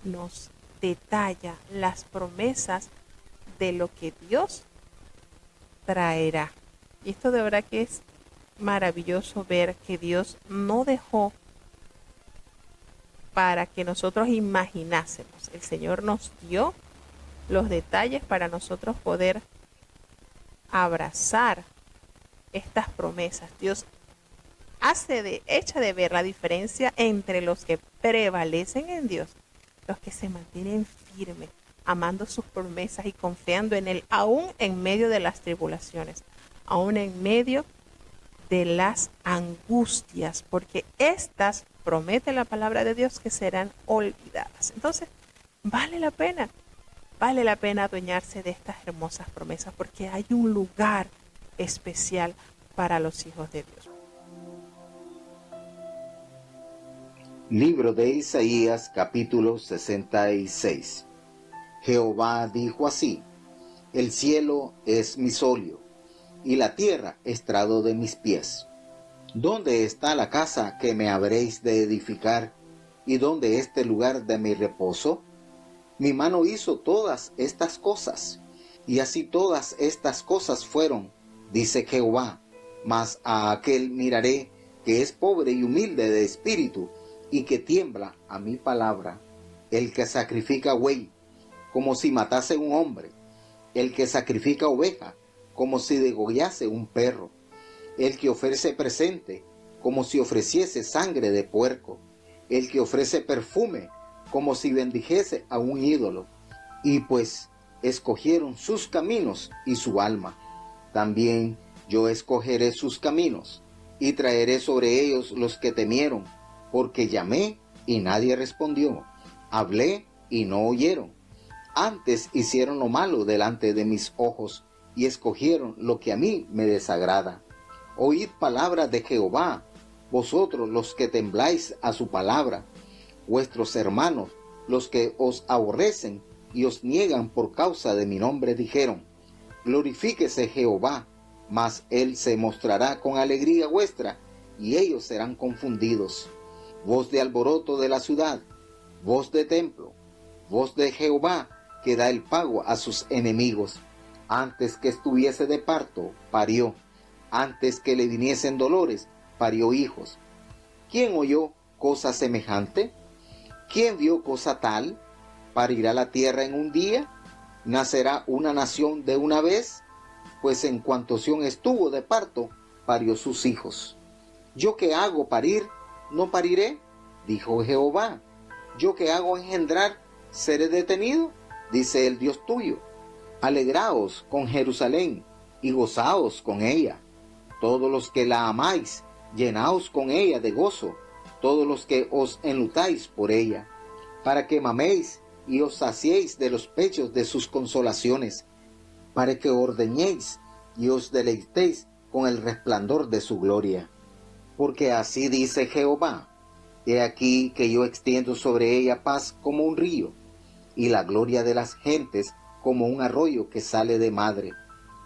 nos detalla las promesas de lo que Dios traerá? Y esto de verdad que es maravilloso ver que Dios no dejó para que nosotros imaginásemos. El Señor nos dio los detalles para nosotros poder abrazar estas promesas. Dios echa de ver la diferencia entre los que prevalecen en Dios, los que se mantienen firmes, amando sus promesas y confiando en Él, aún en medio de las tribulaciones, aún en medio de las angustias, porque estas promete la palabra de Dios que serán olvidadas. Entonces, vale la pena adueñarse de estas hermosas promesas, porque hay un lugar especial para los hijos de Dios. Libro de Isaías, capítulo 66. Jehová dijo así: el cielo es mi solio, y la tierra estrado de mis pies. ¿Dónde está la casa que me habréis de edificar? ¿Y dónde este lugar de mi reposo? Mi mano hizo todas estas cosas, y así todas estas cosas fueron, dice Jehová. Mas a aquel miraré que es pobre y humilde de espíritu, y que tiembla a mi palabra. El que sacrifica buey, como si matase un hombre. El que sacrifica oveja, como si degollase un perro. El que ofrece presente, como si ofreciese sangre de puerco. El que ofrece perfume, como si bendijese a un ídolo. Y pues escogieron sus caminos y su alma. También yo escogeré sus caminos, y traeré sobre ellos los que temieron, porque llamé y nadie respondió, hablé y no oyeron. Antes hicieron lo malo delante de mis ojos, y escogieron lo que a mí me desagrada. Oíd palabra de Jehová, vosotros los que tembláis a su palabra, vuestros hermanos, los que os aborrecen y os niegan por causa de mi nombre, dijeron: glorifíquese Jehová, mas él se mostrará con alegría vuestra, y ellos serán confundidos. Voz de alboroto de la ciudad, voz de templo, voz de Jehová, que da el pago a sus enemigos. Antes que estuviese de parto, parió. Antes que le viniesen dolores, parió hijos. ¿Quién oyó cosa semejante? ¿Quién vio cosa tal? ¿Parirá la tierra en un día? ¿Nacerá una nación de una vez? Pues en cuanto Sión estuvo de parto, parió sus hijos. ¿Yo que hago parir, no pariré? Dijo Jehová. ¿Yo que hago engendrar, seré detenido? Dice el Dios tuyo. Alegraos con Jerusalén y gozaos con ella. Todos los que la amáis, llenaos con ella de gozo, todos los que os enlutáis por ella, para que maméis y os saciéis de los pechos de sus consolaciones, para que ordeñéis y os deleitéis con el resplandor de su gloria. Porque así dice Jehová: He aquí que yo extiendo sobre ella paz como un río, y la gloria de las gentes como un arroyo que sale de madre.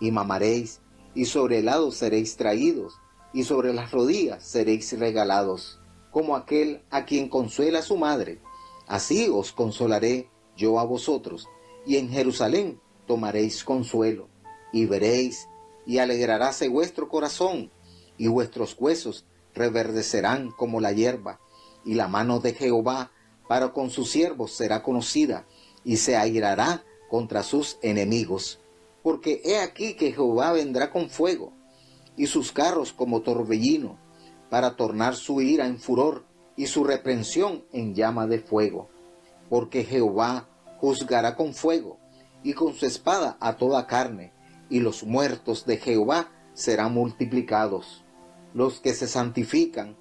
Y mamaréis, y sobre el lado seréis traídos, y sobre las rodillas seréis regalados, como aquel a quien consuela su madre. Así os consolaré yo a vosotros, y en Jerusalén tomaréis consuelo, y veréis, y alegraráse vuestro corazón, y vuestros huesos reverdecerán como la hierba, y la mano de Jehová para con sus siervos será conocida, y se airará contra sus enemigos. Porque he aquí que Jehová vendrá con fuego, y sus carros como torbellino, para tornar su ira en furor, y su reprensión en llama de fuego. Porque Jehová juzgará con fuego, y con su espada a toda carne, y los muertos de Jehová serán multiplicados. Los que se santifican,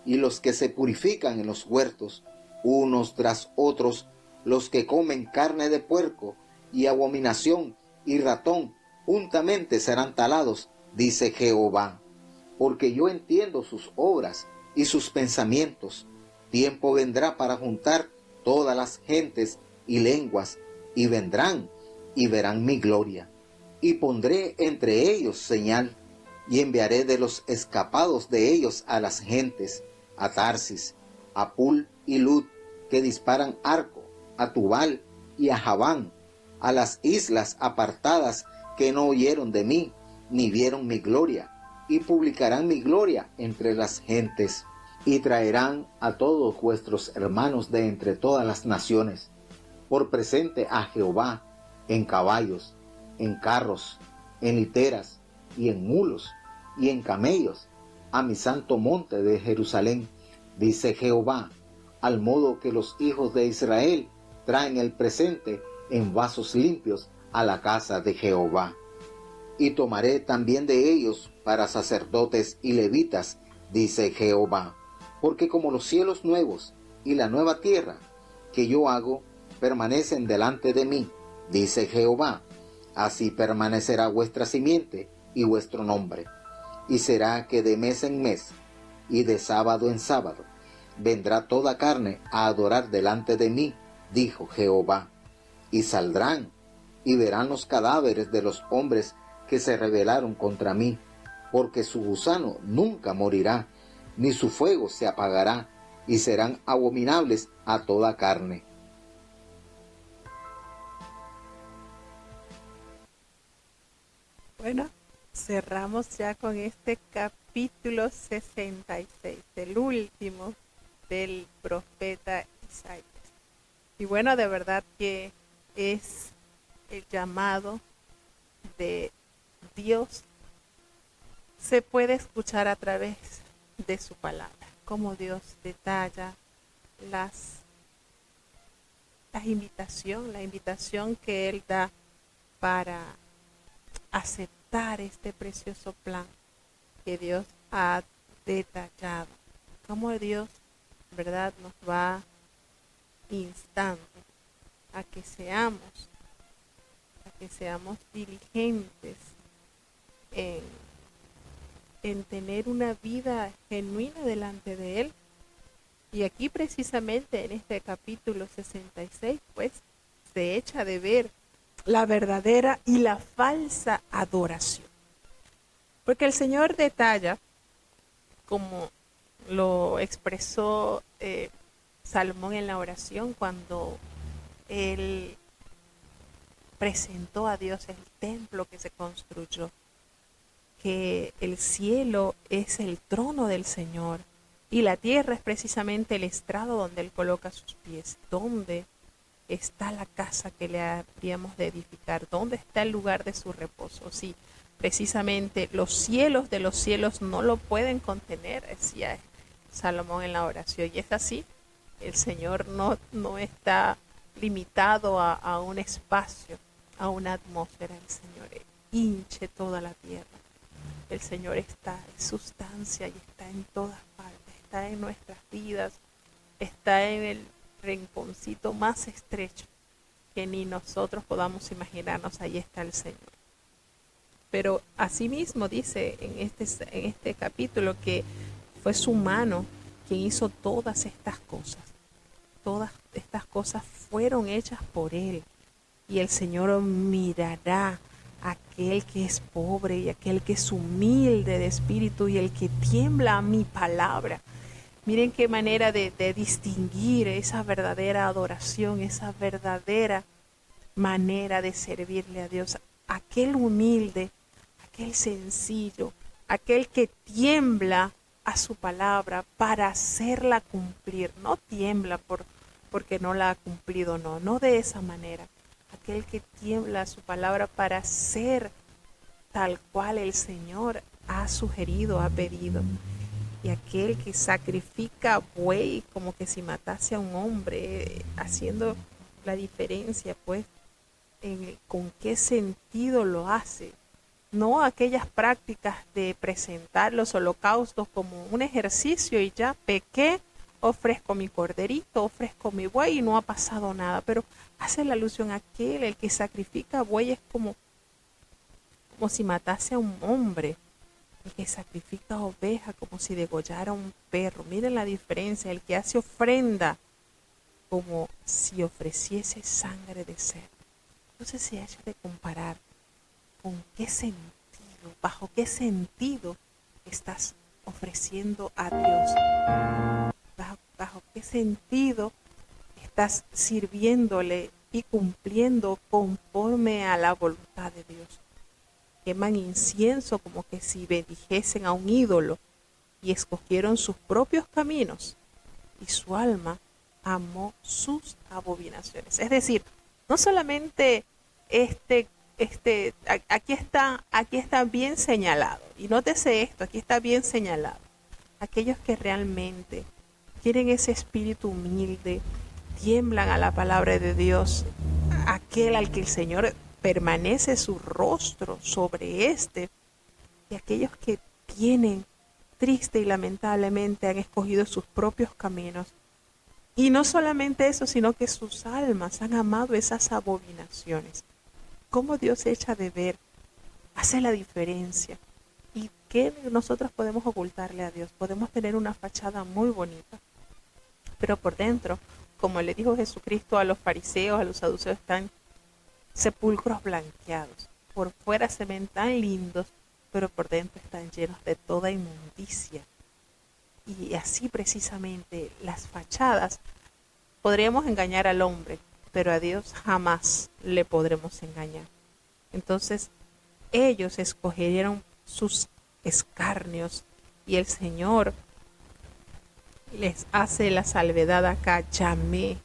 y los que se purifican en los huertos, unos tras otros, los que comen carne de puerco, y abominación, y ratón, juntamente serán talados, dice Jehová. Porque yo entiendo sus obras y sus pensamientos. Tiempo vendrá para juntar todas las gentes y lenguas, y vendrán y verán mi gloria. Y pondré entre ellos señal, y enviaré de los escapados de ellos a las gentes, a Tarsis, a Pul y Lud, que disparan arco, a Tubal y a Javán, a las islas apartadas que no oyeron de mí, ni vieron mi gloria, y publicarán mi gloria entre las gentes. Y traerán a todos vuestros hermanos de entre todas las naciones, por presente a Jehová, en caballos, en carros, en literas, y en mulos, y en camellos, a mi santo monte de Jerusalén, dice Jehová, al modo que los hijos de Israel traen el presente en vasos limpios a la casa de Jehová. Y tomaré también de ellos para sacerdotes y levitas, dice Jehová, porque como los cielos nuevos y la nueva tierra que yo hago permanecen delante de mí, dice Jehová, así permanecerá vuestra simiente y vuestro nombre. Y será que de mes en mes y de sábado en sábado vendrá toda carne a adorar delante de mí, dijo Jehová. Y saldrán y verán los cadáveres de los hombres que se rebelaron contra mí, porque su gusano nunca morirá, ni su fuego se apagará, y serán abominables a toda carne. Bueno, cerramos ya con este capítulo 66, el último del profeta Isaías. Y bueno, de verdad que es el llamado de Dios. Se puede escuchar a través de su palabra, cómo Dios detalla la invitación que Él da para aceptar este precioso plan que Dios ha detallado. Cómo Dios, ¿verdad?, nos va instando a que seamos diligentes en tener una vida genuina delante de Él. Y aquí precisamente en este capítulo 66, pues se echa de ver la verdadera y la falsa adoración. Porque el Señor detalla, como lo expresó Salomón en la oración, cuando él presentó a Dios el templo que se construyó, que el cielo es el trono del Señor Y la tierra es precisamente el estrado donde Él coloca sus pies. ¿Dónde está la casa que le habríamos de edificar? ¿Dónde está el lugar de su reposo? Sí, precisamente los cielos de los cielos no lo pueden contener, decía Salomón en la oración. Y es así, el Señor no está limitado a un espacio, a una atmósfera. El Señor hinche toda la tierra. El Señor está en sustancia y está en todas partes. Está en nuestras vidas, está en el rinconcito más estrecho que ni nosotros podamos imaginarnos. Ahí está el Señor. Pero asimismo dice en este capítulo que fue su mano quien hizo todas estas cosas. Todas estas cosas fueron hechas por Él. Y el Señor mirará a aquel que es pobre y aquel que es humilde de espíritu y el que tiembla a mi palabra. Miren qué manera de distinguir esa verdadera adoración, esa verdadera manera de servirle a Dios. Aquel humilde, aquel sencillo, aquel que tiembla a su palabra para hacerla cumplir. No tiembla porque no la ha cumplido, no de esa manera. Aquel que tiembla a su palabra para hacer tal cual el Señor ha sugerido, ha pedido. Y aquel que sacrifica buey como que si matase a un hombre, haciendo la diferencia, pues, con qué sentido lo hace. No aquellas prácticas de presentar los holocaustos como un ejercicio y ya pequé, ofrezco mi corderito, ofrezco mi buey y no ha pasado nada. Pero hace la alusión a aquel, el que sacrifica buey es como si matase a un hombre. El que sacrifica oveja como si degollara un perro. Miren la diferencia. El que hace ofrenda como si ofreciese sangre de cerdo. Entonces se ha hecho de comparar con qué sentido, bajo qué sentido estás ofreciendo a Dios. Bajo qué sentido estás sirviéndole y cumpliendo conforme a la voluntad de Dios. Queman incienso como que si bendijesen a un ídolo y escogieron sus propios caminos y su alma amó sus abominaciones. Es decir, no solamente aquí está bien señalado, y nótese esto, aquí está bien señalado. Aquellos que realmente tienen ese espíritu humilde, tiemblan a la palabra de Dios, aquel al que el Señor permanece su rostro sobre y aquellos que tienen, triste y lamentablemente, han escogido sus propios caminos. Y no solamente eso, sino que sus almas han amado esas abominaciones. Cómo Dios echa de ver, hace la diferencia. ¿Y qué nosotros podemos ocultarle a Dios? Podemos tener una fachada muy bonita, pero por dentro, como le dijo Jesucristo a los fariseos, a los saduceos, están sepulcros blanqueados. Por fuera se ven tan lindos, pero por dentro están llenos de toda inmundicia. Y así precisamente las fachadas, podríamos engañar al hombre, pero a Dios jamás le podremos engañar. Entonces ellos escogieron sus escarnios y el Señor les hace la salvedad acá: llamé,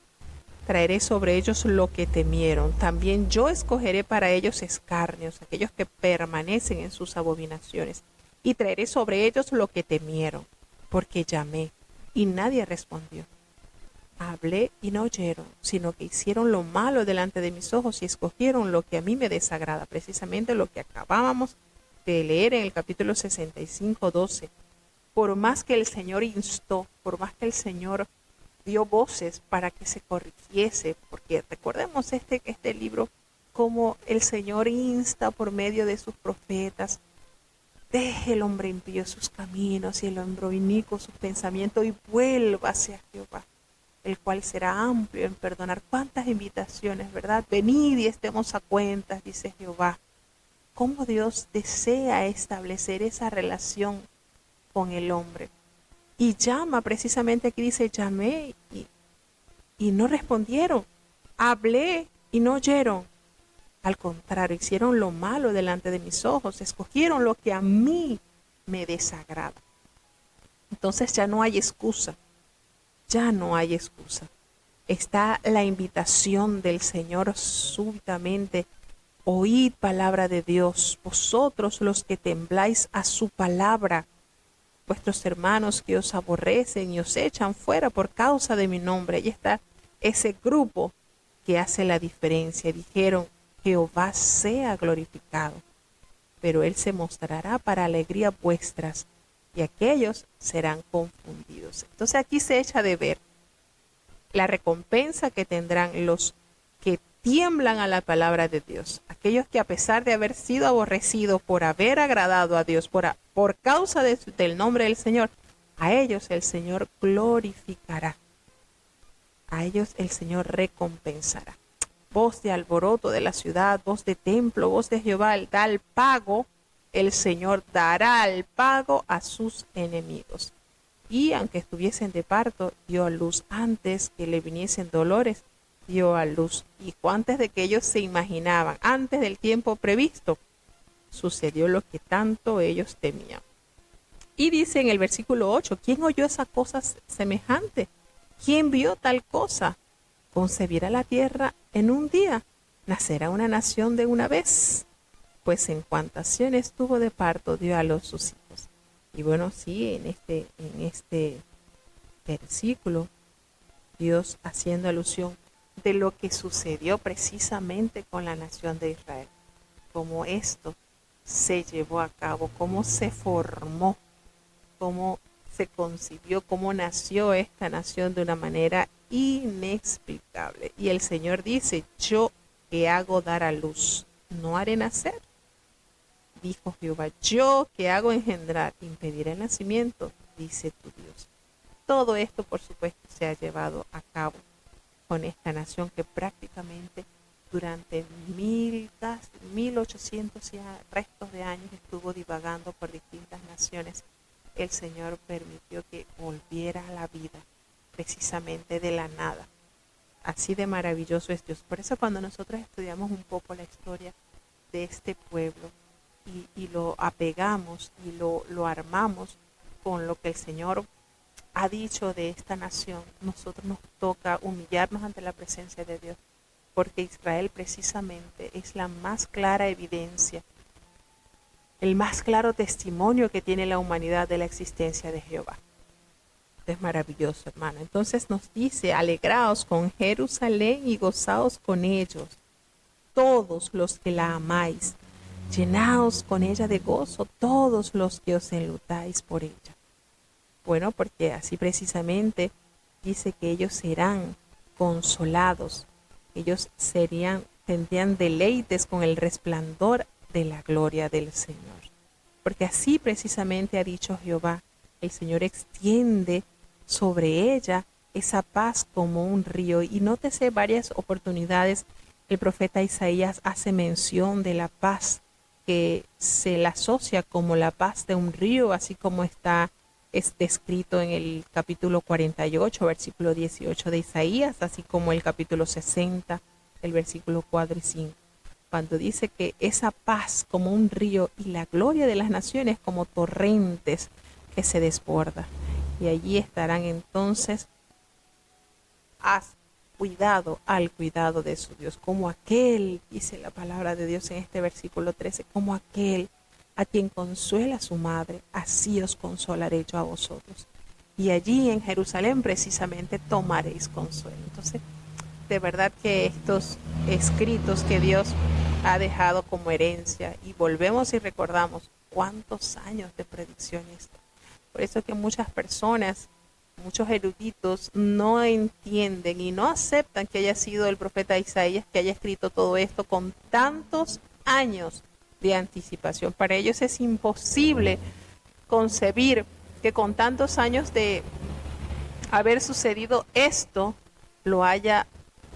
traeré sobre ellos lo que temieron. También yo escogeré para ellos escarnios, aquellos que permanecen en sus abominaciones, y traeré sobre ellos lo que temieron, porque llamé y nadie respondió. Hablé y no oyeron, sino que hicieron lo malo delante de mis ojos y escogieron lo que a mí me desagrada. Precisamente lo que acabábamos de leer en el capítulo 65, 12. Por más que el Señor instó, por más que el Señor dio voces para que se corrigiese, porque recordemos este libro, como el Señor insta por medio de sus profetas: deje el hombre impío sus caminos y el hombre inicuo sus pensamientos y vuélvase a Jehová, el cual será amplio en perdonar. Cuántas invitaciones, ¿verdad? Venid y estemos a cuentas, dice Jehová. Cómo Dios desea establecer esa relación con el hombre. Y llama, precisamente aquí dice: llamé y no respondieron. Hablé y no oyeron. Al contrario, hicieron lo malo delante de mis ojos. Escogieron lo que a mí me desagrada. Entonces ya no hay excusa, ya no hay excusa. Está la invitación del Señor súbitamente. Oíd palabra de Dios, vosotros los que tembláis a su palabra, vuestros hermanos que os aborrecen y os echan fuera por causa de mi nombre. Ahí está ese grupo que hace la diferencia. Dijeron, Jehová sea glorificado, pero él se mostrará para alegría vuestras, y aquellos serán confundidos. Entonces aquí se echa de ver la recompensa que tendrán los que tiemblan a la palabra de Dios. Aquellos que a pesar de haber sido aborrecidos por haber agradado a Dios, por causa del nombre del Señor, a ellos el Señor glorificará. A ellos el Señor recompensará. Voz de alboroto de la ciudad, voz de templo, voz de Jehová, da el pago. El Señor dará el pago a sus enemigos. Y aunque estuviesen de parto, dio a luz antes que le viniesen dolores, dio a luz. Y antes de que ellos se imaginaban, antes del tiempo previsto, sucedió lo que tanto ellos temían. Y dice en el versículo 8, ¿quién oyó esa cosa semejante? ¿Quién vio tal cosa? ¿Concebirá la tierra en un día? ¿Nacerá una nación de una vez? Pues en cuantas estuvo de parto, dio a luz sus hijos. Y bueno, sí, en este versículo, Dios haciendo alusión de lo que sucedió precisamente con la nación de Israel, cómo esto se llevó a cabo, cómo se formó, cómo se concibió, cómo nació esta nación de una manera inexplicable. Y el Señor dice, yo que hago dar a luz, no haré nacer. Dijo Jehová, yo que hago engendrar, impediré el nacimiento, dice tu Dios. Todo esto, por supuesto, se ha llevado a cabo con esta nación que prácticamente durante 1800 y restos de años estuvo divagando por distintas naciones. El Señor permitió que volviera a la vida precisamente de la nada. Así de maravilloso es Dios. Por eso cuando nosotros estudiamos un poco la historia de este pueblo y lo apegamos y lo armamos con lo que el Señor ha dicho de esta nación, nosotros nos toca humillarnos ante la presencia de Dios, porque Israel precisamente es la más clara evidencia, el más claro testimonio que tiene la humanidad de la existencia de Jehová. Es maravilloso, hermano. Entonces nos dice, alegraos con Jerusalén y gozaos con ellos, todos los que la amáis. Llenaos con ella de gozo, todos los que os enlutáis por ella. Bueno, porque así precisamente dice que ellos serán consolados, ellos tendrían deleites con el resplandor de la gloria del Señor. Porque así precisamente ha dicho Jehová, el Señor extiende sobre ella esa paz como un río. Y nótese varias oportunidades, el profeta Isaías hace mención de la paz que se la asocia como la paz de un río, así como está descrito en el capítulo 48, versículo 18 de Isaías, así como el capítulo 60, el versículo 4 y 5. Cuando dice que esa paz como un río y la gloria de las naciones como torrentes que se desborda. Y allí estarán entonces al cuidado de su Dios, como aquel, dice la palabra de Dios en este versículo 13, como aquel a quien consuela su madre, así os consolaré yo a vosotros. Y allí en Jerusalén precisamente tomaréis consuelo. Entonces, de verdad que estos escritos que Dios ha dejado como herencia, y volvemos y recordamos cuántos años de predicción esto. Por eso que muchas personas, muchos eruditos no entienden y no aceptan que haya sido el profeta Isaías que haya escrito todo esto con tantos años de anticipación. Para ellos es imposible concebir que con tantos años de haber sucedido esto, lo haya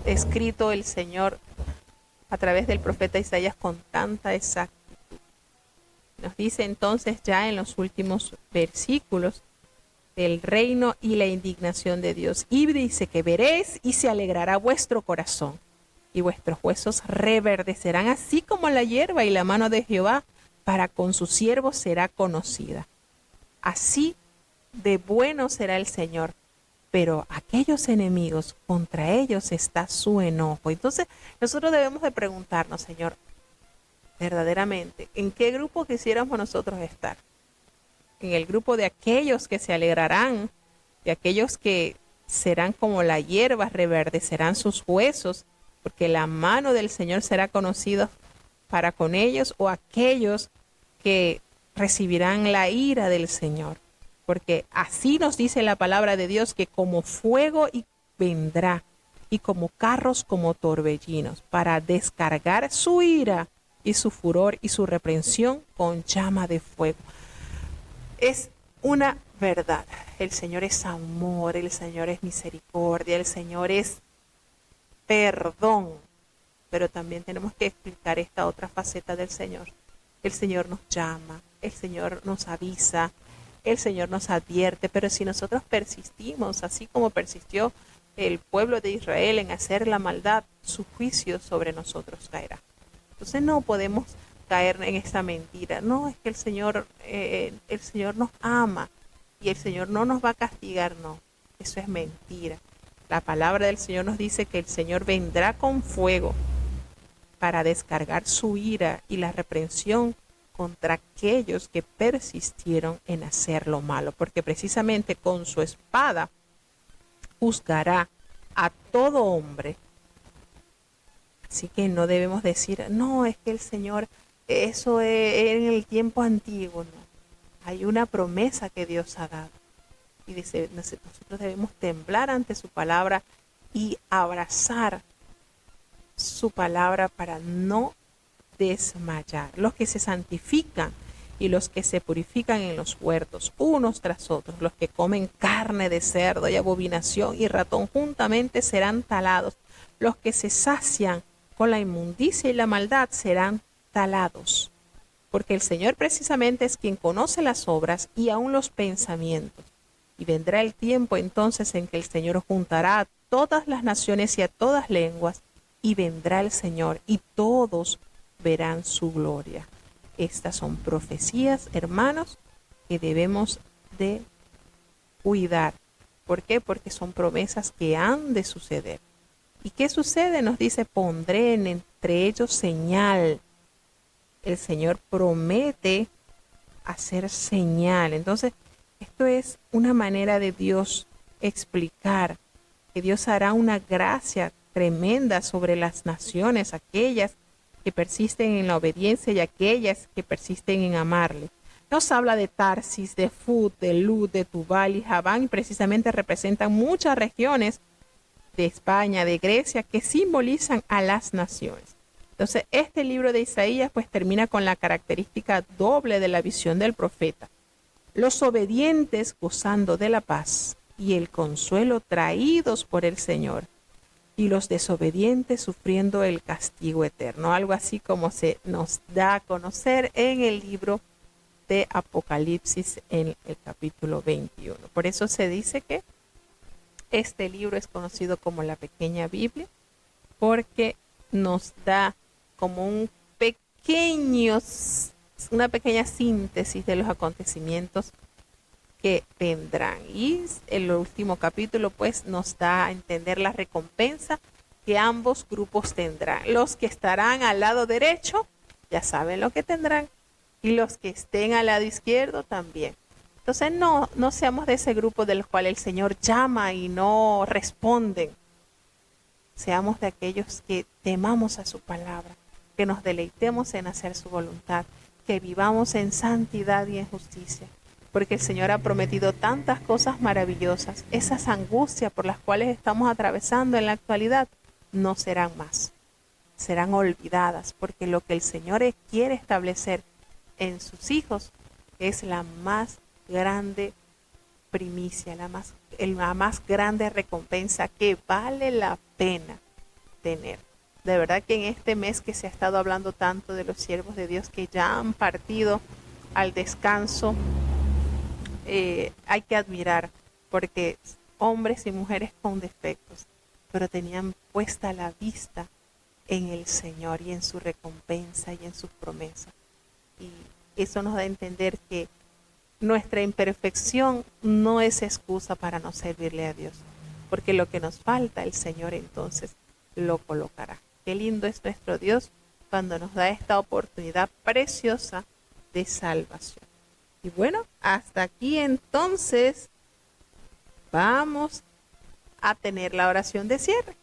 escrito el Señor a través del profeta Isaías con tanta exactitud. Nos dice entonces ya en los últimos versículos del reino y la indignación de Dios. Y dice que veréis y se alegrará vuestro corazón, y vuestros huesos reverdecerán así como la hierba, y la mano de Jehová para con sus siervos será conocida. Así de bueno será el Señor, pero aquellos enemigos, contra ellos está su enojo. Entonces nosotros debemos de preguntarnos, Señor, verdaderamente, ¿en qué grupo quisiéramos nosotros estar? ¿En el grupo de aquellos que se alegrarán, de aquellos que serán como la hierba, reverdecerán sus huesos, porque la mano del Señor será conocida para con ellos, o aquellos que recibirán la ira del Señor? Porque así nos dice la palabra de Dios, que como fuego vendrá, y como carros como torbellinos, para descargar su ira y su furor y su reprensión con llama de fuego. Es una verdad. El Señor es amor, el Señor es misericordia, el Señor es perdón. Pero también tenemos que explicar esta otra faceta del Señor. El Señor nos llama, el Señor nos avisa, el Señor nos advierte, pero si nosotros persistimos, así como persistió el pueblo de Israel en hacer la maldad, su juicio sobre nosotros caerá. Entonces no podemos caer en esta mentira. No, es que el Señor nos ama y el Señor no nos va a castigar. No, eso es mentira. La palabra del Señor nos dice que el Señor vendrá con fuego para descargar su ira y la reprensión contra aquellos que persistieron en hacer lo malo, porque precisamente con su espada juzgará a todo hombre. Así que no debemos decir, no, es que el Señor, eso es en el tiempo antiguo. No, hay una promesa que Dios ha dado. Y dice, nosotros debemos temblar ante su palabra y abrazar su palabra para no desmayar. Los que se santifican y los que se purifican en los huertos, unos tras otros, los que comen carne de cerdo y abominación y ratón juntamente serán talados. Los que se sacian con la inmundicia y la maldad serán talados. Porque el Señor precisamente es quien conoce las obras y aun los pensamientos. Y vendrá el tiempo entonces en que el Señor juntará a todas las naciones y a todas lenguas, y vendrá el Señor y todos verán su gloria. Estas son profecías, hermanos, que debemos de cuidar. ¿Por qué? Porque son promesas que han de suceder. ¿Y qué sucede? Nos dice, pondré entre ellos señal. El Señor promete hacer señal. Entonces, esto es una manera de Dios explicar que Dios hará una gracia tremenda sobre las naciones, aquellas que persisten en la obediencia y aquellas que persisten en amarle. Nos habla de Tarsis, de Fud, de Lud, de Tubal y Javán, y precisamente representan muchas regiones de España, de Grecia, que simbolizan a las naciones. Entonces, este libro de Isaías pues termina con la característica doble de la visión del profeta. Los obedientes gozando de la paz y el consuelo traídos por el Señor, y los desobedientes sufriendo el castigo eterno. Algo así como se nos da a conocer en el libro de Apocalipsis en el capítulo 21. Por eso se dice que este libro es conocido como la pequeña Biblia, porque nos da como una pequeña síntesis de los acontecimientos que vendrán. Y el último capítulo pues nos da a entender la recompensa que ambos grupos tendrán. Los que estarán al lado derecho ya saben lo que tendrán, y los que estén al lado izquierdo también. Entonces no seamos de ese grupo del cual el Señor llama y no responden. Seamos de aquellos que temamos a su palabra, que nos deleitemos en hacer su voluntad, que vivamos en santidad y en justicia. Porque el Señor ha prometido tantas cosas maravillosas. Esas angustias por las cuales estamos atravesando en la actualidad no serán más. Serán olvidadas, porque lo que el Señor quiere establecer en sus hijos es la más grande primicia, la más grande recompensa que vale la pena tener. De verdad que en este mes que se ha estado hablando tanto de los siervos de Dios que ya han partido al descanso, hay que admirar, porque hombres y mujeres con defectos, pero tenían puesta la vista en el Señor y en su recompensa y en sus promesas. Y eso nos da a entender que nuestra imperfección no es excusa para no servirle a Dios, porque lo que nos falta el Señor entonces lo colocará. Qué lindo es nuestro Dios cuando nos da esta oportunidad preciosa de salvación. Y bueno, hasta aquí entonces vamos a tener la oración de cierre.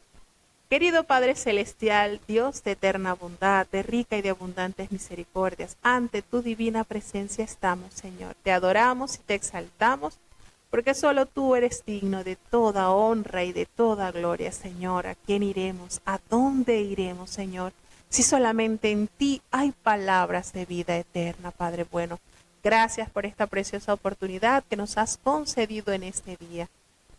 Querido Padre Celestial, Dios de eterna bondad, de rica y de abundantes misericordias, ante tu divina presencia estamos, Señor. Te adoramos y te exaltamos, porque solo tú eres digno de toda honra y de toda gloria, Señor. ¿A quién iremos? ¿A dónde iremos, Señor? Si solamente en ti hay palabras de vida eterna, Padre bueno. Gracias por esta preciosa oportunidad que nos has concedido en este día.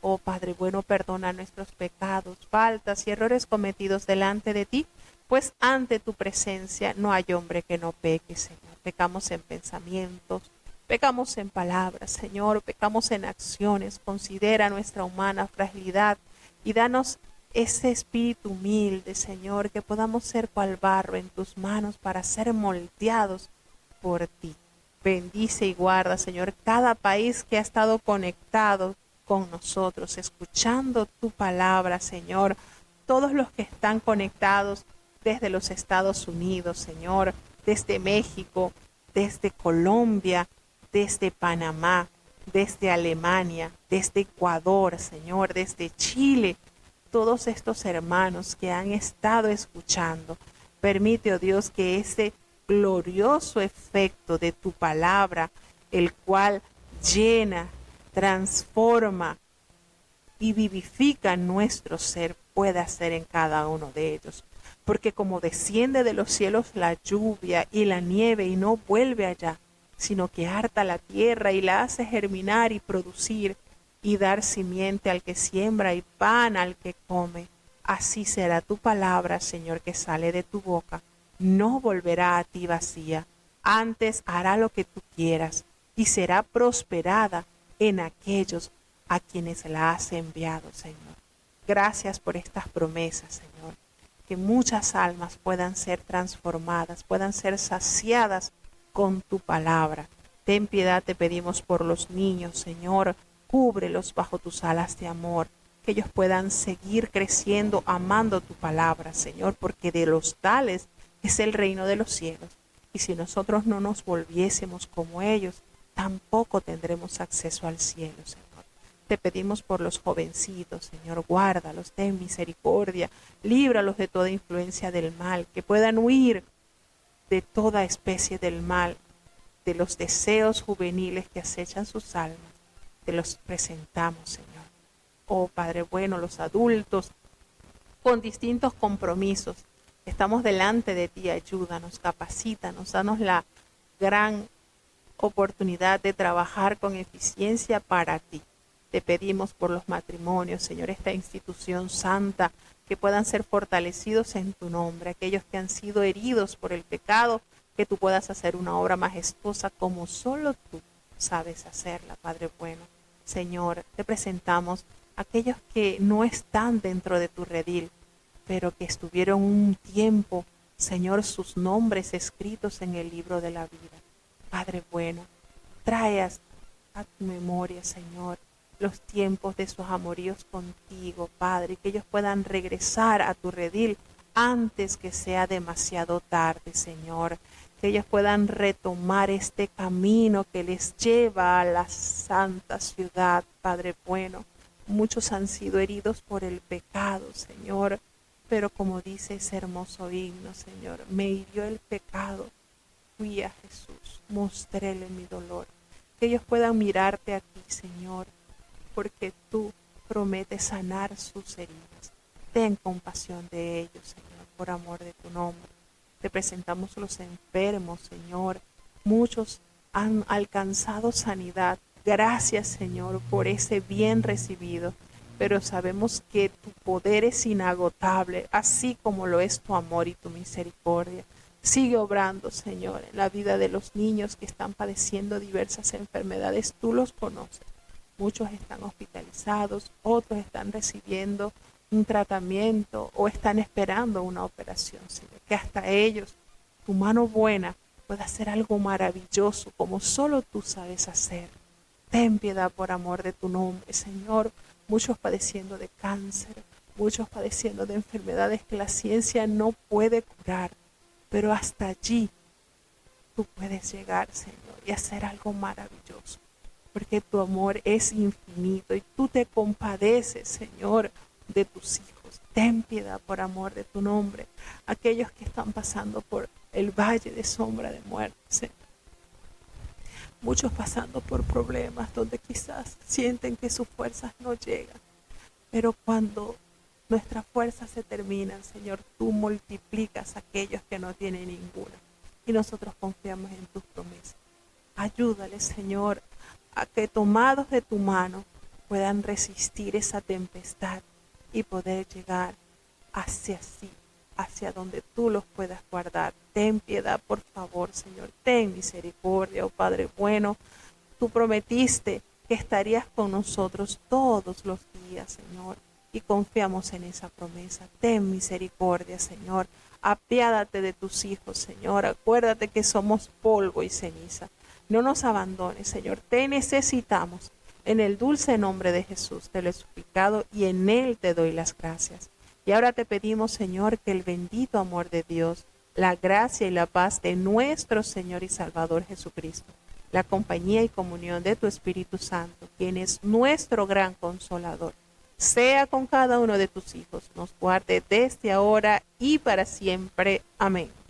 Oh Padre bueno, perdona nuestros pecados, faltas y errores cometidos delante de ti, pues ante tu presencia no hay hombre que no peque, Señor. Pecamos en pensamientos, pecamos en palabras, Señor, pecamos en acciones. Considera nuestra humana fragilidad y danos ese espíritu humilde, Señor, que podamos ser cual barro en tus manos para ser moldeados por ti. Bendice y guarda, Señor, cada país que ha estado conectado con nosotros, escuchando tu palabra, Señor. Todos los que están conectados desde los Estados Unidos, Señor, desde México, desde Colombia, desde Panamá, desde Alemania, desde Ecuador, Señor, desde Chile, todos estos hermanos que han estado escuchando. Permite, oh Dios, que ese glorioso efecto de tu palabra, el cual llena, transforma y vivifica nuestro ser, pueda ser en cada uno de ellos. Porque como desciende de los cielos la lluvia y la nieve y no vuelve allá, sino que harta la tierra y la hace germinar y producir y dar simiente al que siembra y pan al que come, así será tu palabra, Señor, que sale de tu boca. No volverá a ti vacía, antes hará lo que tú quieras y será prosperada en aquellos a quienes la has enviado, Señor. Gracias por estas promesas, Señor. Que muchas almas puedan ser transformadas, puedan ser saciadas con tu palabra. Ten piedad, te pedimos por los niños, Señor. Cúbrelos bajo tus alas de amor. Que ellos puedan seguir creciendo amando tu palabra, Señor, porque de los tales es el reino de los cielos. Y si nosotros no nos volviésemos como ellos, tampoco tendremos acceso al cielo, Señor. Te pedimos por los jovencitos, Señor, guárdalos, ten misericordia, líbralos de toda influencia del mal, que puedan huir de toda especie del mal, de los deseos juveniles que acechan sus almas. Te los presentamos, Señor. Oh Padre bueno, los adultos con distintos compromisos, estamos delante de ti, ayúdanos, capacítanos, danos la gran oportunidad de trabajar con eficiencia para ti. Te pedimos por los matrimonios, Señor, esta institución santa, que puedan ser fortalecidos en tu nombre, aquellos que han sido heridos por el pecado, que tú puedas hacer una obra majestuosa como solo tú sabes hacerla, Padre bueno. Señor, te presentamos aquellos que no están dentro de tu redil, pero que estuvieron un tiempo, Señor, sus nombres escritos en el libro de la vida. Padre bueno, trae a tu memoria, Señor, los tiempos de sus amoríos contigo, Padre, que ellos puedan regresar a tu redil antes que sea demasiado tarde, Señor, que ellos puedan retomar este camino que les lleva a la santa ciudad, Padre bueno. Muchos han sido heridos por el pecado, Señor, pero como dice ese hermoso himno, Señor, me hirió el pecado, fui a Jesús, mostréle mi dolor. Que ellos puedan mirarte a ti, Señor, porque tú prometes sanar sus heridas. Ten compasión de ellos, Señor, por amor de tu nombre. Te presentamos los enfermos, Señor. Muchos han alcanzado sanidad. Gracias, Señor, por ese bien recibido. Pero sabemos que tu poder es inagotable, así como lo es tu amor y tu misericordia. Sigue obrando, Señor, en la vida de los niños que están padeciendo diversas enfermedades. Tú los conoces. Muchos están hospitalizados, otros están recibiendo un tratamiento o están esperando una operación, Señor. Que hasta ellos, tu mano buena, pueda hacer algo maravilloso como solo tú sabes hacer. Ten piedad por amor de tu nombre, Señor. Muchos padeciendo de cáncer, muchos padeciendo de enfermedades que la ciencia no puede curar, pero hasta allí tú puedes llegar, Señor, y hacer algo maravilloso, porque tu amor es infinito y tú te compadeces, Señor, de tus hijos. Ten piedad por amor de tu nombre. Aquellos que están pasando por el valle de sombra de muerte, Señor. Muchos pasando por problemas donde quizás sienten que sus fuerzas no llegan. Pero cuando nuestras fuerzas se terminan, Señor, tú multiplicas a aquellos que no tienen ninguna. Y nosotros confiamos en tus promesas. Ayúdales, Señor, a que tomados de tu mano puedan resistir esa tempestad y poder llegar hacia donde tú los puedas guardar. Ten piedad, por favor, Señor. Ten misericordia, oh Padre bueno. Tú prometiste que estarías con nosotros todos los días, Señor, y confiamos en esa promesa. Ten misericordia, Señor. Apiádate de tus hijos, Señor. Acuérdate que somos polvo y ceniza. No nos abandones, Señor. Te necesitamos. En el dulce nombre de Jesús te lo he suplicado y en Él te doy las gracias. Y ahora te pedimos, Señor, que el bendito amor de Dios, la gracia y la paz de nuestro Señor y Salvador Jesucristo, la compañía y comunión de tu Espíritu Santo, quien es nuestro gran consolador, sea con cada uno de tus hijos, nos guarde desde ahora y para siempre. Amén.